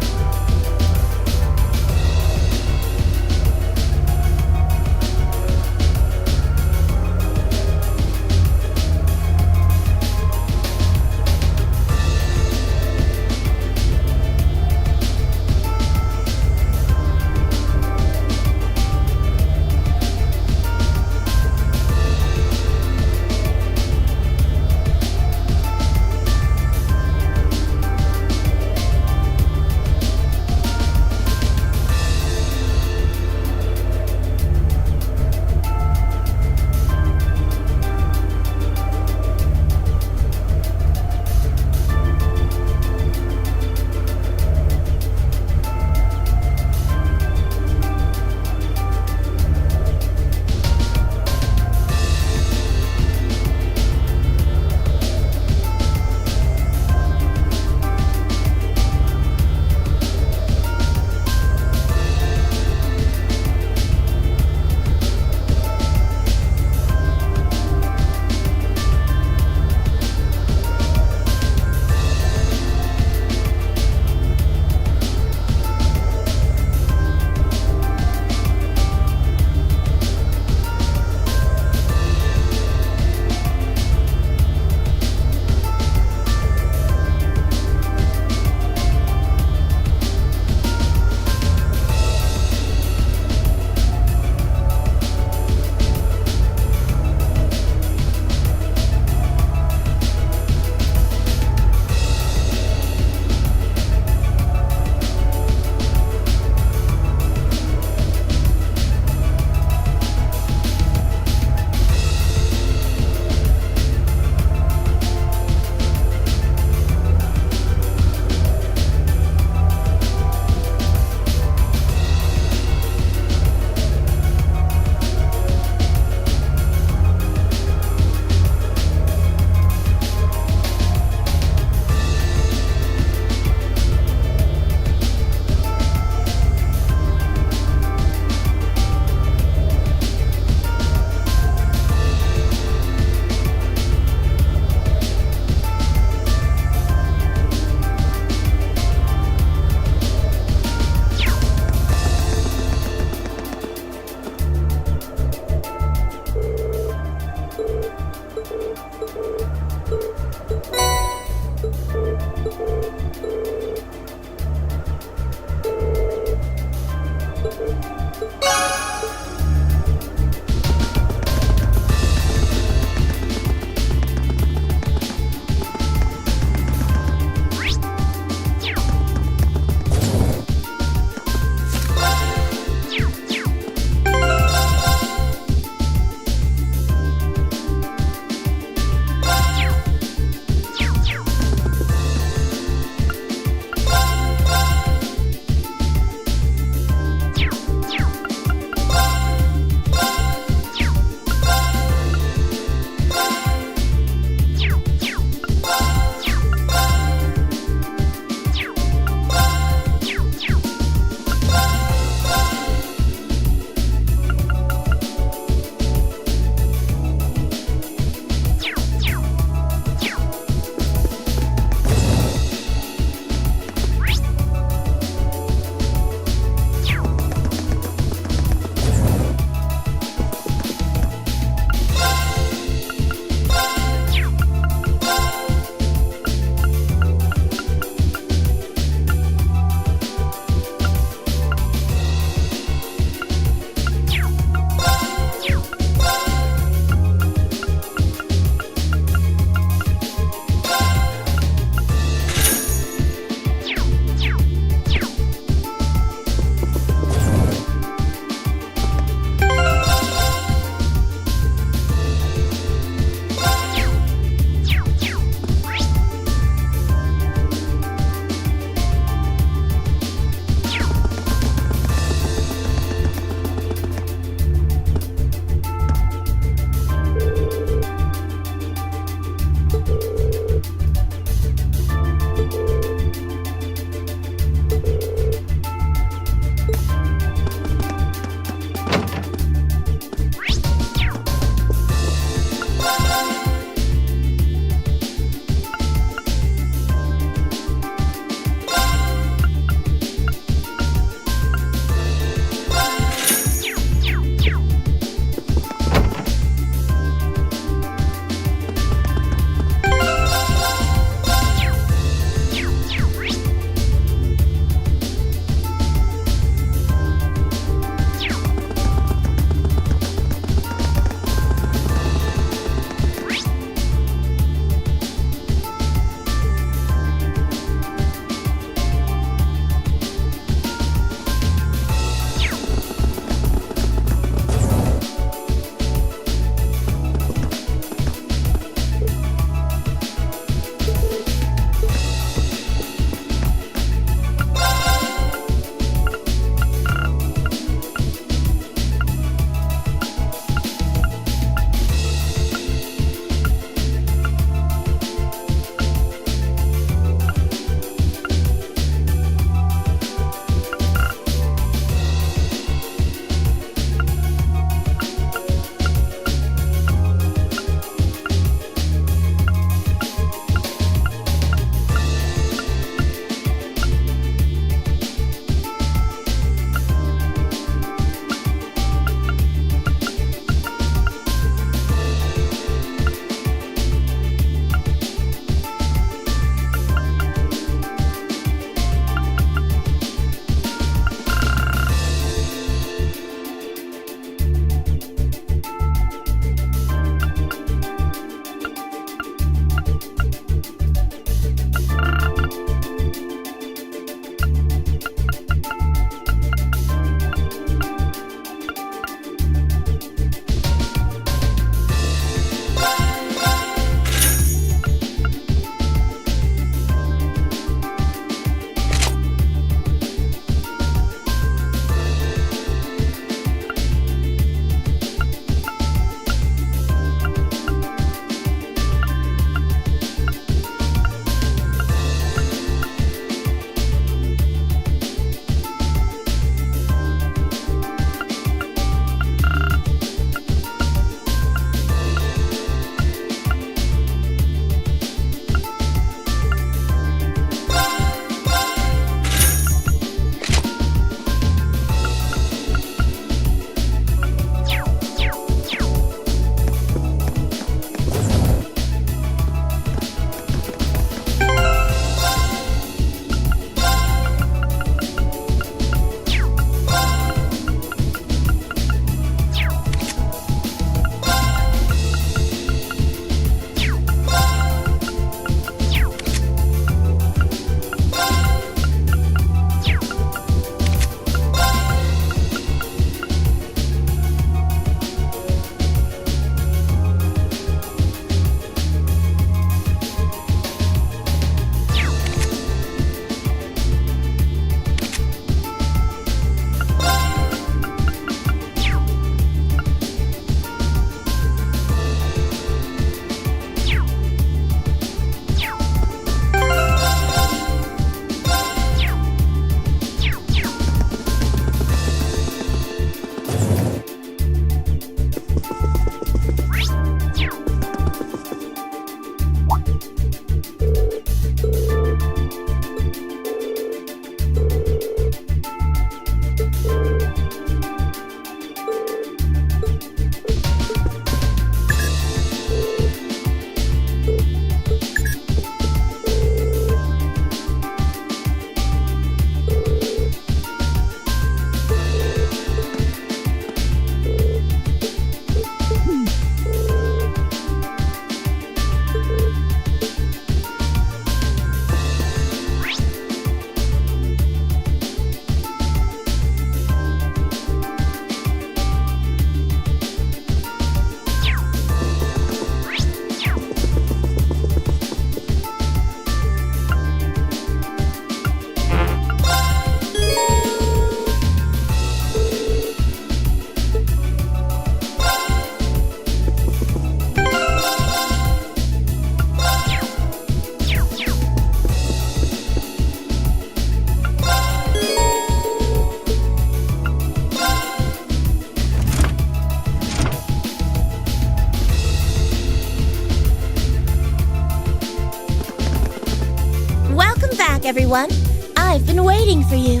back, everyone. I've been waiting for you.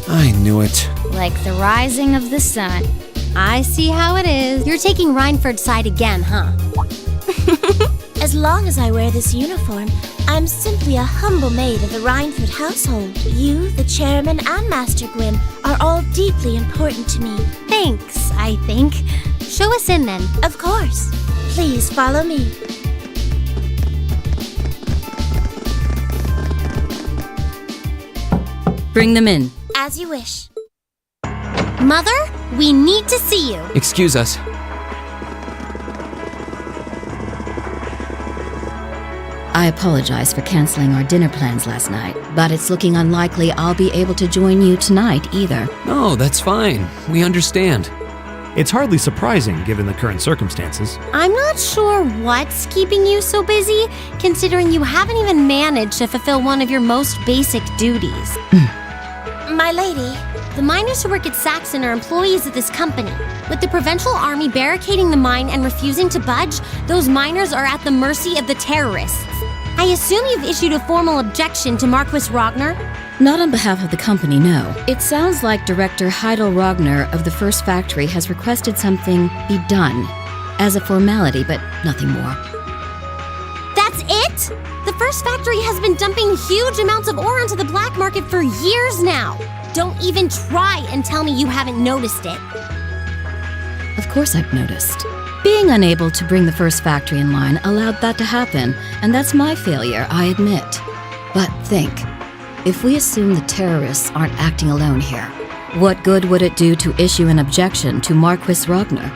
I knew it. Like the rising of the sun. I see how it is. You're taking Rhineford's side again, huh? As long as I wear this uniform, I'm simply a humble maid of the Rhineford household. You, the chairman, and Master Gwyn are all deeply important to me. Thanks, I think. Show us in then. Of course. Please follow me. Bring them in. As you wish. Mother, we need to see you. Excuse us. I apologize for canceling our dinner plans last night, but it's looking unlikely I'll be able to join you tonight either. No, that's fine. We understand. It's hardly surprising given the current circumstances. I'm not sure what's keeping you so busy, considering you haven't even managed to fulfill one of your most basic duties. My lady. The miners who work at Saxon are employees of this company. With the Provincial Army barricading the mine and refusing to budge, those miners are at the mercy of the terrorists. I assume you've issued a formal objection to Marquis Ragnar? Not on behalf of the company, no. It sounds like Director Heidel Ragnar of the First Factory has requested something be done as a formality, but nothing more. That's it? The First Factory has been dumping huge amounts of ore onto the black market for years now. Don't even try and tell me you haven't noticed it. Of course I've noticed. Being unable to bring the First Factory in line allowed that to happen, and that's my failure, I admit. But think, if we assume the terrorists aren't acting alone here, what good would it do to issue an objection to Marquis Ragnar?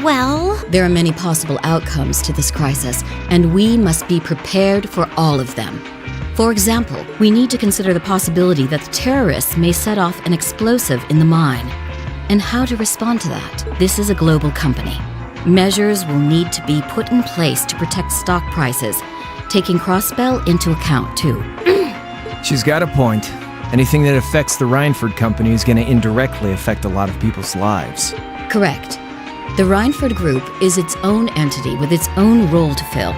Well, there are many possible outcomes to this crisis, and we must be prepared for all of them. For example, we need to consider the possibility that the terrorists may set off an explosive in the mine, and how to respond to that. This is a global company. Measures will need to be put in place to protect stock prices, taking Crossbell into account too. She's got a point. Anything that affects the Rhineford company is going to indirectly affect a lot of people's lives. Correct. The Rhineford Group is its own entity with its own role to fill,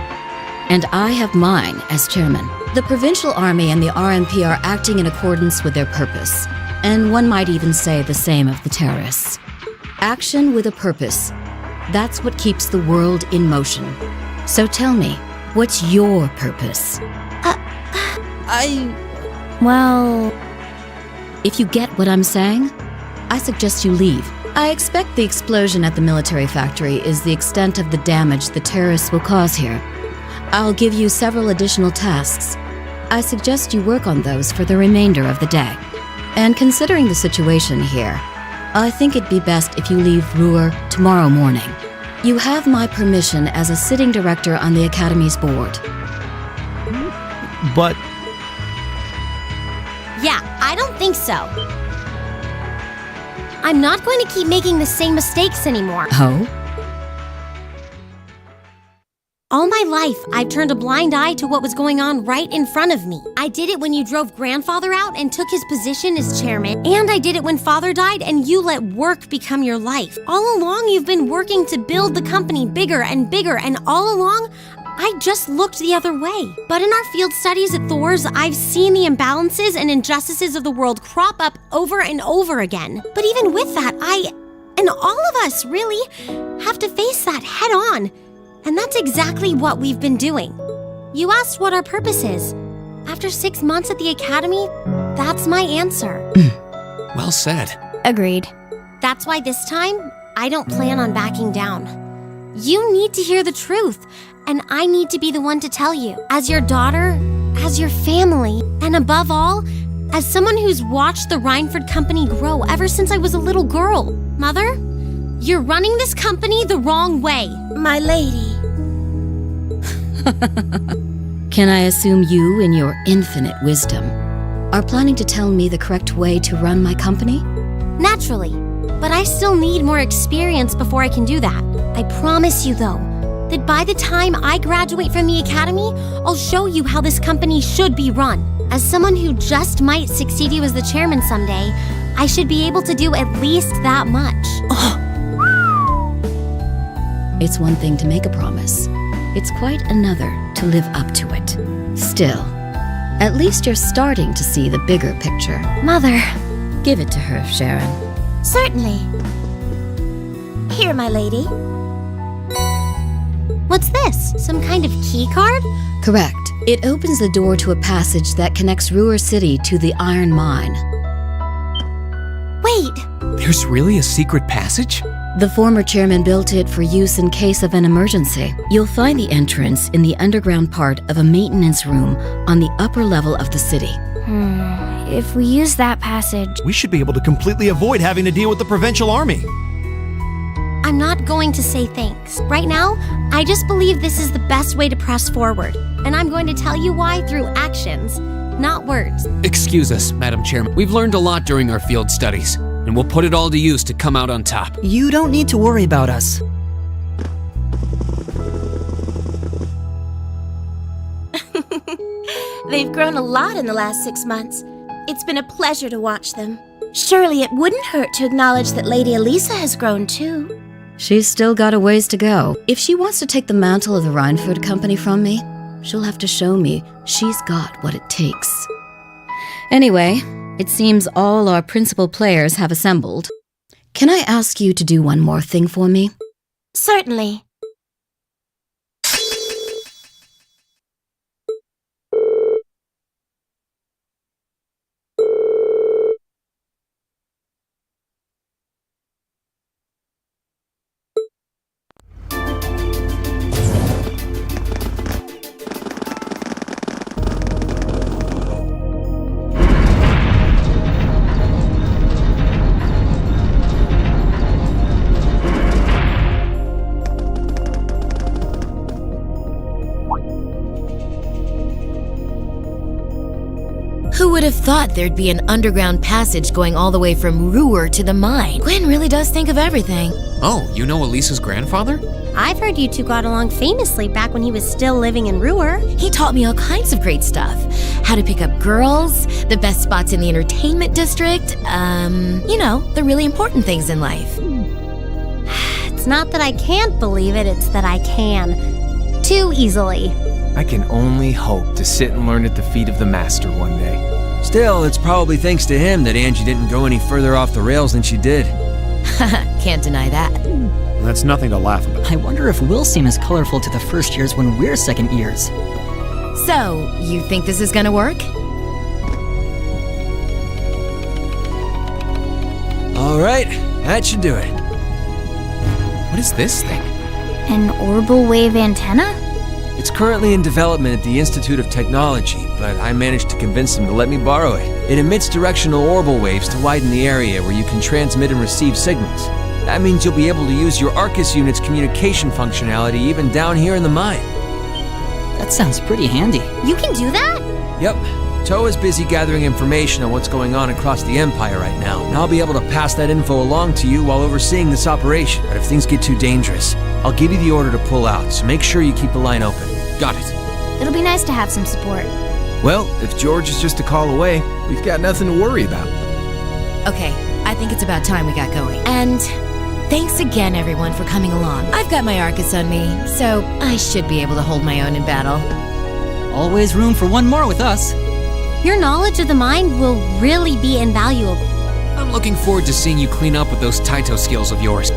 and I have mine as chairman. The Provincial Army and the RMP are acting in accordance with their purpose, and one might even say the same of the terrorists. Action with a purpose. That's what keeps the world in motion. So tell me, what's your purpose? Well, if you get what I'm saying, I suggest you leave. I expect the explosion at the military factory is the extent of the damage the terrorists will cause here. I'll give you several additional tasks. I suggest you work on those for the remainder of the day. And considering the situation here, I think it'd be best if you leave Ruhr tomorrow morning. You have my permission as a sitting director on the Academy's board. But... Yeah, I don't think so. I'm not going to keep making the same mistakes anymore. Oh? All my life, I've turned a blind eye to what was going on right in front of me. I did it when you drove Grandfather out and took his position as chairman, and I did it when Father died and you let work become your life. All along, you've been working to build the company bigger, and all along, I just looked the other way. But in our field studies at Thor's, I've seen the imbalances and injustices of the world crop up over and over again. But even with that, I, and all of us really, have to face that head on. And that's exactly what we've been doing. You asked what our purpose is. After 6 months at the Academy, that's my answer. Well said. Agreed. That's why this time, I don't plan on backing down. You need to hear the truth, and I need to be the one to tell you. As your daughter, as your family, and above all, as someone who's watched the Rhineford company grow ever since I was a little girl. Mother, you're running this company the wrong way. My lady. Can I assume you, in your infinite wisdom, are planning to tell me the correct way to run my company? Naturally, but I still need more experience before I can do that. I promise you, though, that by the time I graduate from the Academy, I'll show you how this company should be run. As someone who just might succeed you as the chairman someday, I should be able to do at least that much. It's one thing to make a promise. It's quite another to live up to it. Still, At least you're starting to see the bigger picture. Mother. Give it to her, Sharon. Certainly. Here, my lady. What's this? Some kind of key card? Correct. It opens the door to a passage that connects Ruhr City to the iron mine. Wait! There's really a secret passage? The former chairman built it for use in case of an emergency. You'll find the entrance in the underground part of a maintenance room on the upper level of the city. If we use that passage... We should be able to completely avoid having to deal with the Provincial Army. I'm not going to say thanks. Right now, I just believe this is the best way to press forward. And I'm going to tell you why through actions, not words. Excuse us, Madam Chairman. We've learned a lot during our field studies, and we'll put it all to use to come out on top. You don't need to worry about us. They've grown a lot in the last 6 months. It's been a pleasure to watch them. Surely it wouldn't hurt to acknowledge that Lady Elisa has grown too. She's still got a ways to go. If she wants to take the mantle of the Rhineford Company from me, she'll have to show me she's got what it takes. Anyway, it seems all our principal players have assembled. Can I ask you to do one more thing for me? Certainly. Who would have thought there'd be an underground passage going all the way from Ruhr to the mine? Gwen really does think of everything. Oh, you know Elisa's grandfather? I've heard you two got along famously back when he was still living in Ruhr. He taught me all kinds of great stuff. How to pick up girls, the best spots in the entertainment district, you know, the really important things in life. It's not that I can't believe it, it's that I can. Too easily. I can only hope to sit and learn at the feet of the master one day. Still, it's probably thanks to him that Angie didn't go any further off the rails than she did. Can't deny that. That's nothing to laugh about. I wonder if we'll seem as colorful to the first years when we're second years. So, you think this is gonna work? All right, that should do it. What is this thing? An orbital wave antenna? It's currently in development at the Institute of Technology, but I managed to convince them to let me borrow it. It emits directional orbital waves to widen the area where you can transmit and receive signals. That means you'll be able to use your Arcus unit's communication functionality even down here in the mine. That sounds pretty handy. You can do that? Yep. Toa is busy gathering information on what's going on across the Empire right now, and I'll be able to pass that info along to you while overseeing this operation. But if things get too dangerous, I'll give you the order to pull out, so make sure you keep the line open. Got it. It'll be nice to have some support. Well, if George is just a call away, we've got nothing to worry about. Okay, I think it's about time we got going. And thanks again, everyone, for coming along. I've got my Arcus on me, so I should be able to hold my own in battle. Always room for one more with us. Your knowledge of the mine will really be invaluable. I'm looking forward to seeing you clean up with those Taito skills of yours.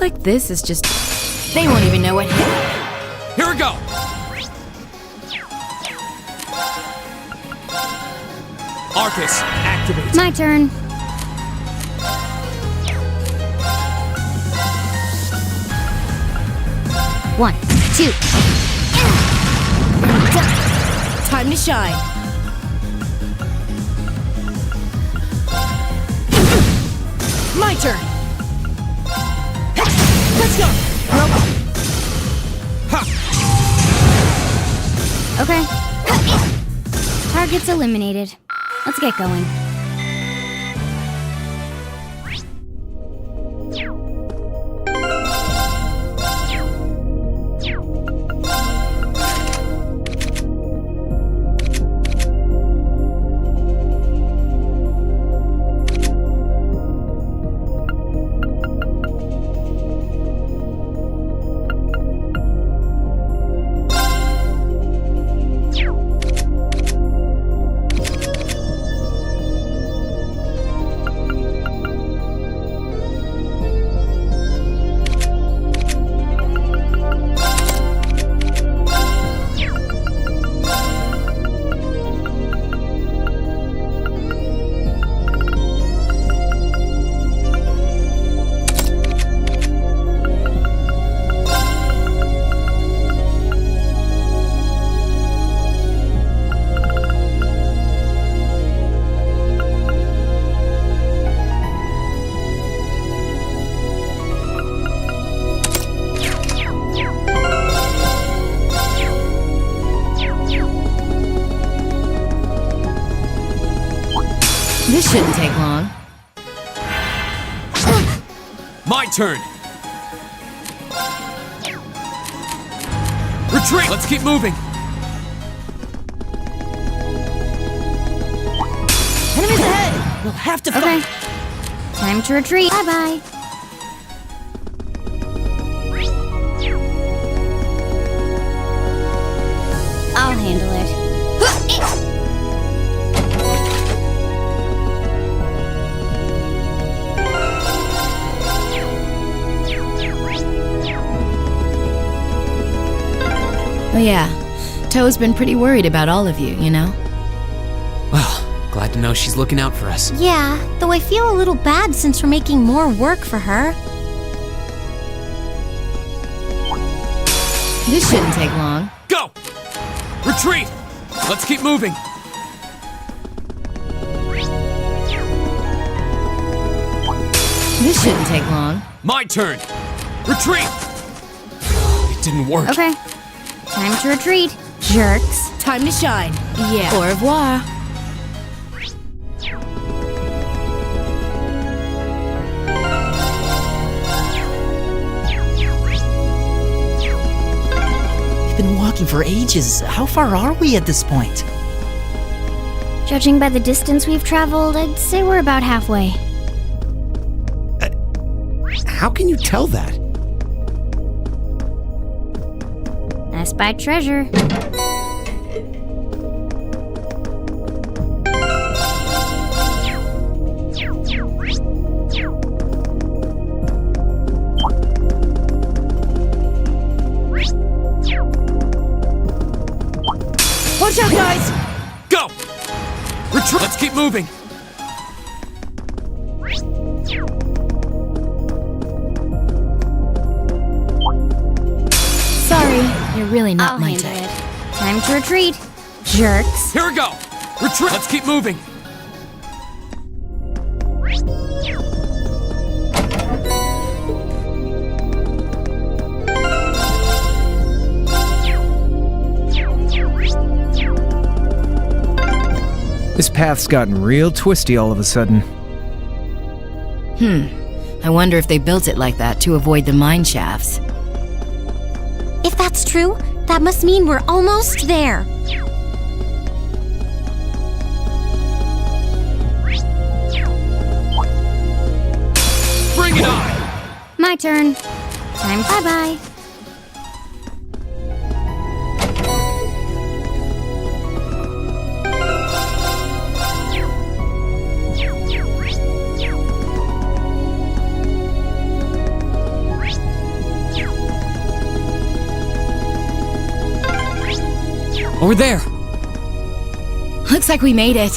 Looks like this is just... They won't even know what hit. Here we go! Arcus, activate. My turn. One, two. Time to shine. My turn. Let's go. Okay. Target's eliminated. Let's get going. This shouldn't take long. My turn! Retreat! Let's keep moving! Enemies ahead! We'll have to Okay. fight. Time to retreat. Bye-bye. I'll handle it. Oh yeah, Toe's been pretty worried about all of you, you know? Well, glad to know she's looking out for us. Yeah, though I feel a little bad since we're making more work for her. This shouldn't take long. Go! Retreat! Let's keep moving! This shouldn't take long. My turn! Retreat! It didn't work. Okay. Time to retreat. Jerks. Time to shine. Yeah. Au revoir. We've been walking for ages. How far are we at this point? Judging by the distance we've traveled, I'd say we're about halfway. How can you tell that? I spied treasure. Watch out, guys! Go! Retreat! Let's keep moving! Sorry, you're really not I'll my handle type. it. Time to retreat. Jerks. Here we go! Retreat! Let's keep moving! This path's gotten real twisty all of a sudden. I wonder if they built it like that to avoid the mine shafts. If that's true, that must mean we're almost there. Bring it on! My turn. Time. Bye-bye. Over there! Looks like we made it.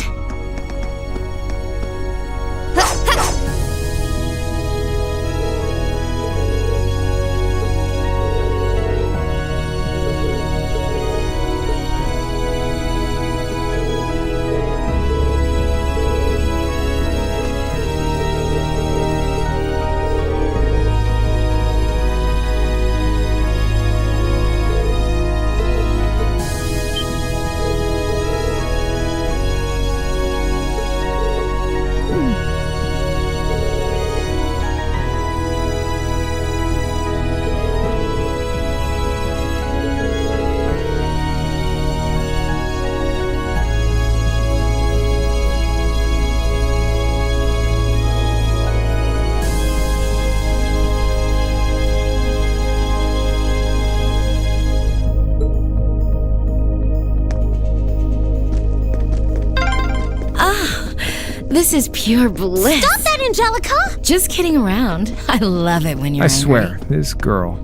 This is pure bliss. Stop that, Angelica! Just kidding around. I love it when you're I angry. swear, this girl.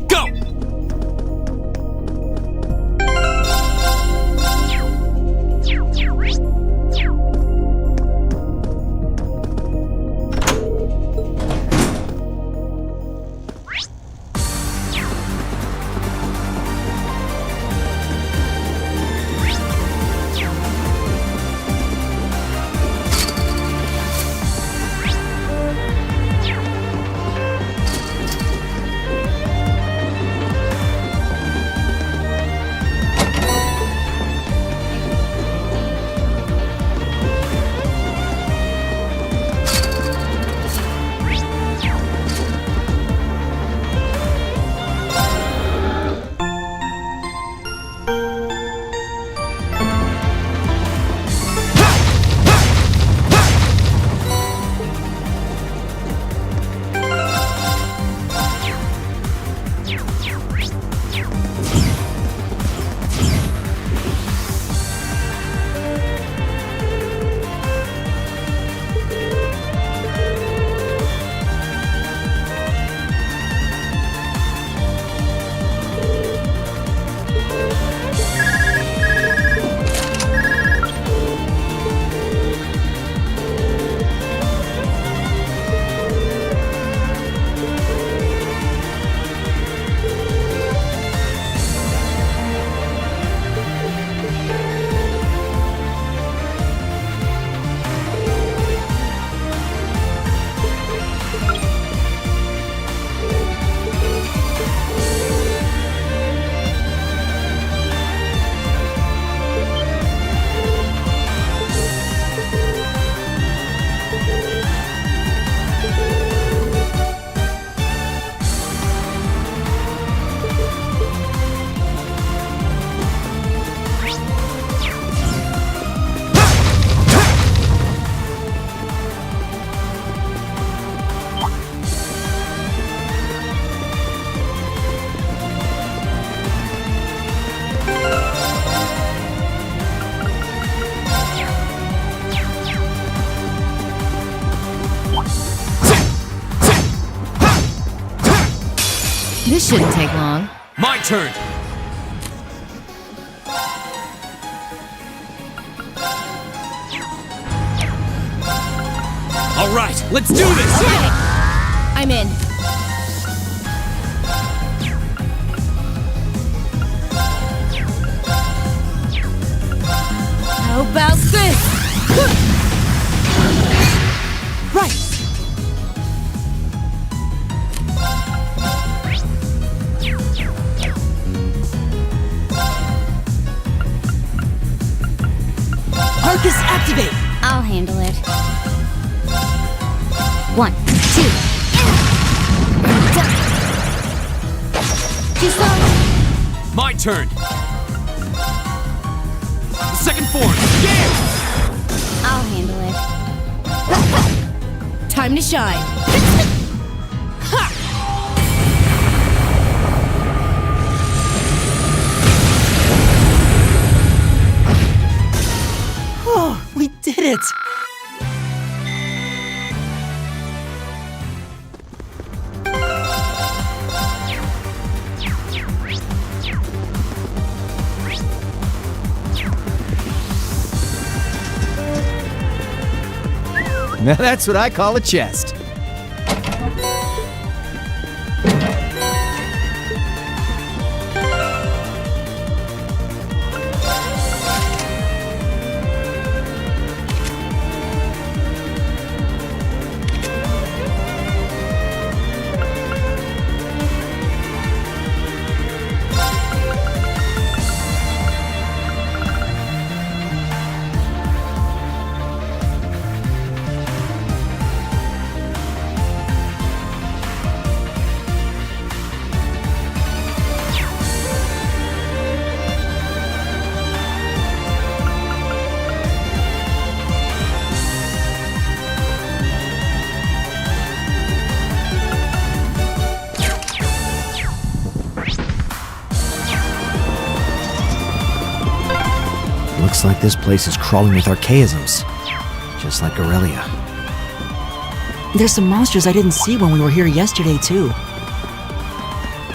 Go! This shouldn't take long. My turn! All right, let's do this! Okay. I'm in. How about this? Right. Arcus, activate! I'll handle it. 1, 2. Too slow. My turn! The second form, yeah! I'll handle it. Time to shine. Oh, we did it! Now that's what I call a chest. Looks like this place is crawling with archaisms, just like Aurelia. There's some monsters I didn't see when we were here yesterday, too.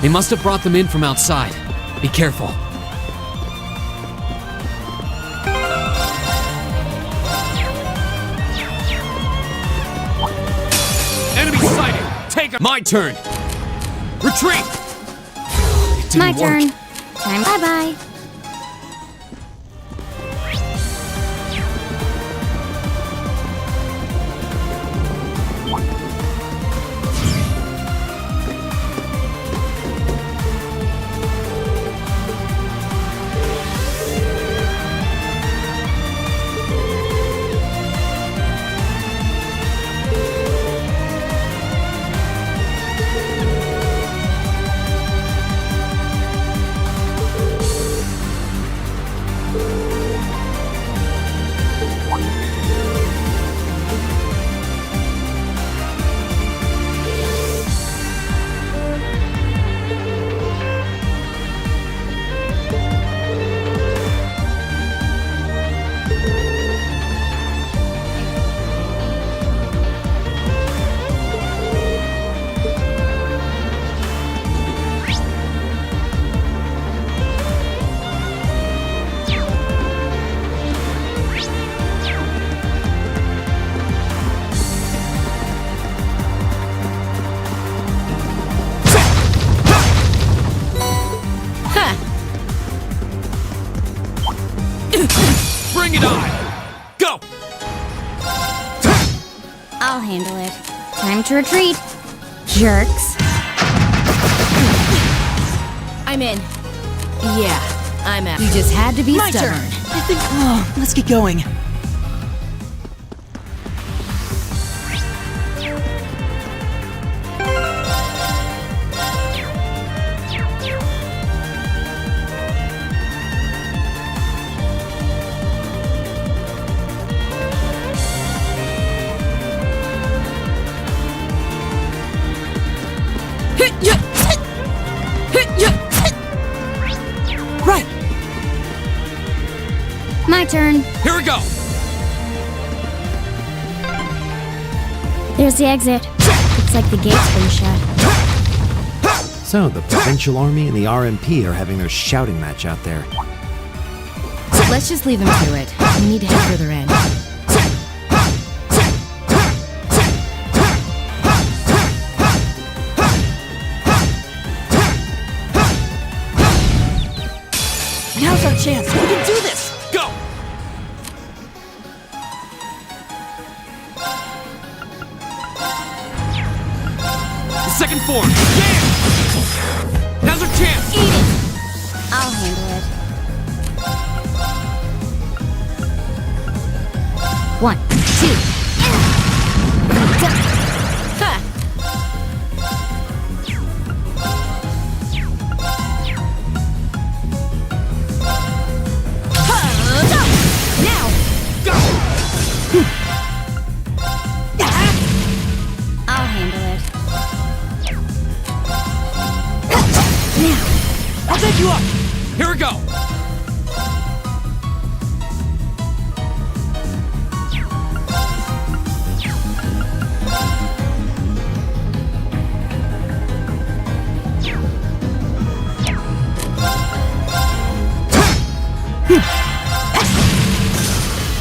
They must have brought them in from outside. Be careful. Enemy sighted! Take 'em! My turn! Retreat! It My didn't work. turn. Time bye-bye. Bring it on! Go! I'll handle it. Time to retreat. Jerks. I'm in. Yeah, I'm out. You just had to be My stubborn. turn. I think. Oh, let's get going. Right. My turn. Here we go! There's the exit. Looks like the gate's been shut. So, the Provincial Army and the RMP are having their shouting match out there. Let's just leave him to it. We need to head further in. Now's our chance. We can do this. Go! The second form! Damn! Now's our chance! Eat it! I'll handle it. 1, 2. Done. Ha! Now! Go! I'll handle it. Now. I'll take you up. Here we go!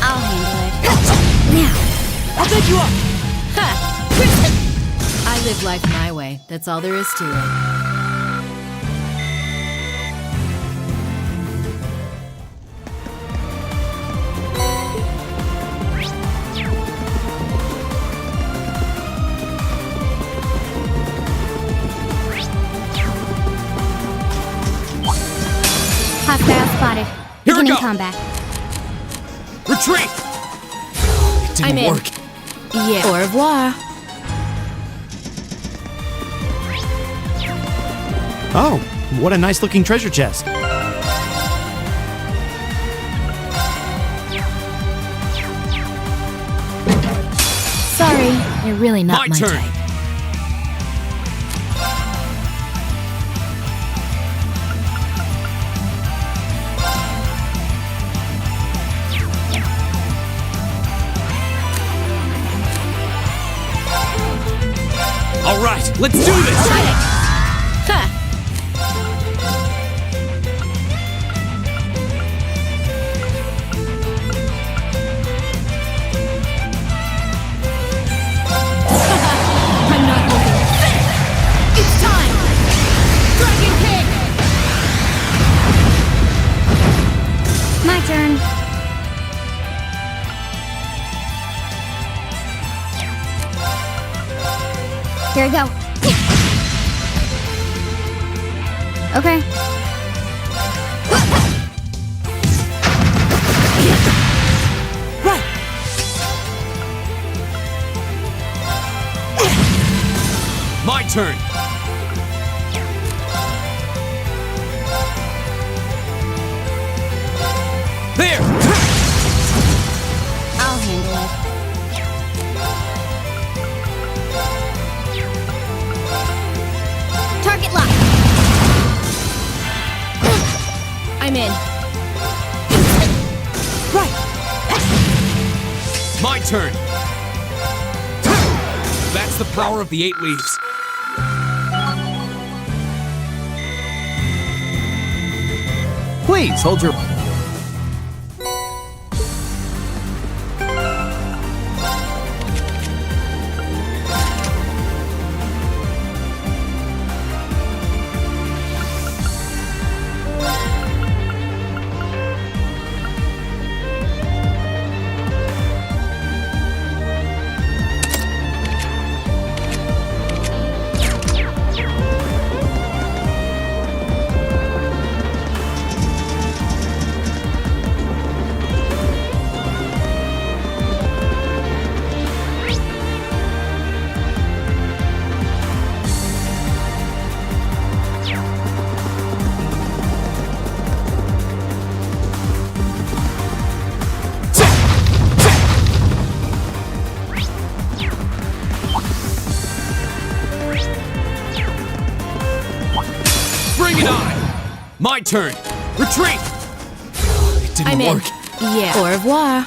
I'll handle it. Now! I'll take you up. live life my way. That's all there is to it. Hostile spotted. Here we Beginning go. combat. Retreat! It didn't I'm in. work. Yeah. Au revoir. Oh, what a nice looking treasure chest. Sorry, you're really not my turn. type. All right, let's do this! I'm not moving. It's time! Dragon King! My turn. Here we go. Okay. Right! My turn! There! I'll handle it. Target lock. I'm in. Right! My turn! That's the power of the 8 leaves. Please, hold your... Bring it on! My turn! Retreat! It didn't I'm in. work. Yeah. Au revoir.